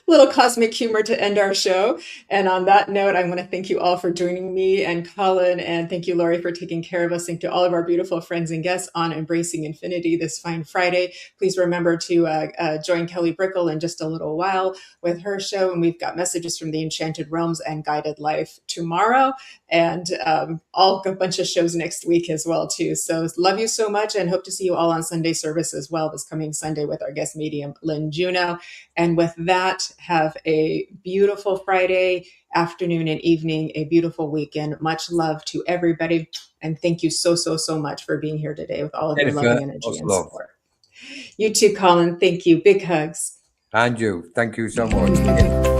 Little cosmic humor to end our show. And on that note, I want to thank you all for joining me and Colin, and thank you, Lori, for taking care of us. Thank you to all of our beautiful friends and guests on Embracing Infinity this fine Friday. Please remember to join Kelly Brickle in just a little while with her show. And we've got Messages from the Enchanted Realms and Guided Life tomorrow, and a bunch of shows next week as well, too. So love you so much, and hope to see you all on Sunday service as well this coming Sunday with our guest medium, Lynn Juno. And with that, have a beautiful Friday afternoon and evening, a beautiful weekend. Much love to everybody. And thank you so, so, so much for being here today with all of your loving energy and support. You too, Colin. Thank you. Big hugs. And you. Thank you so much.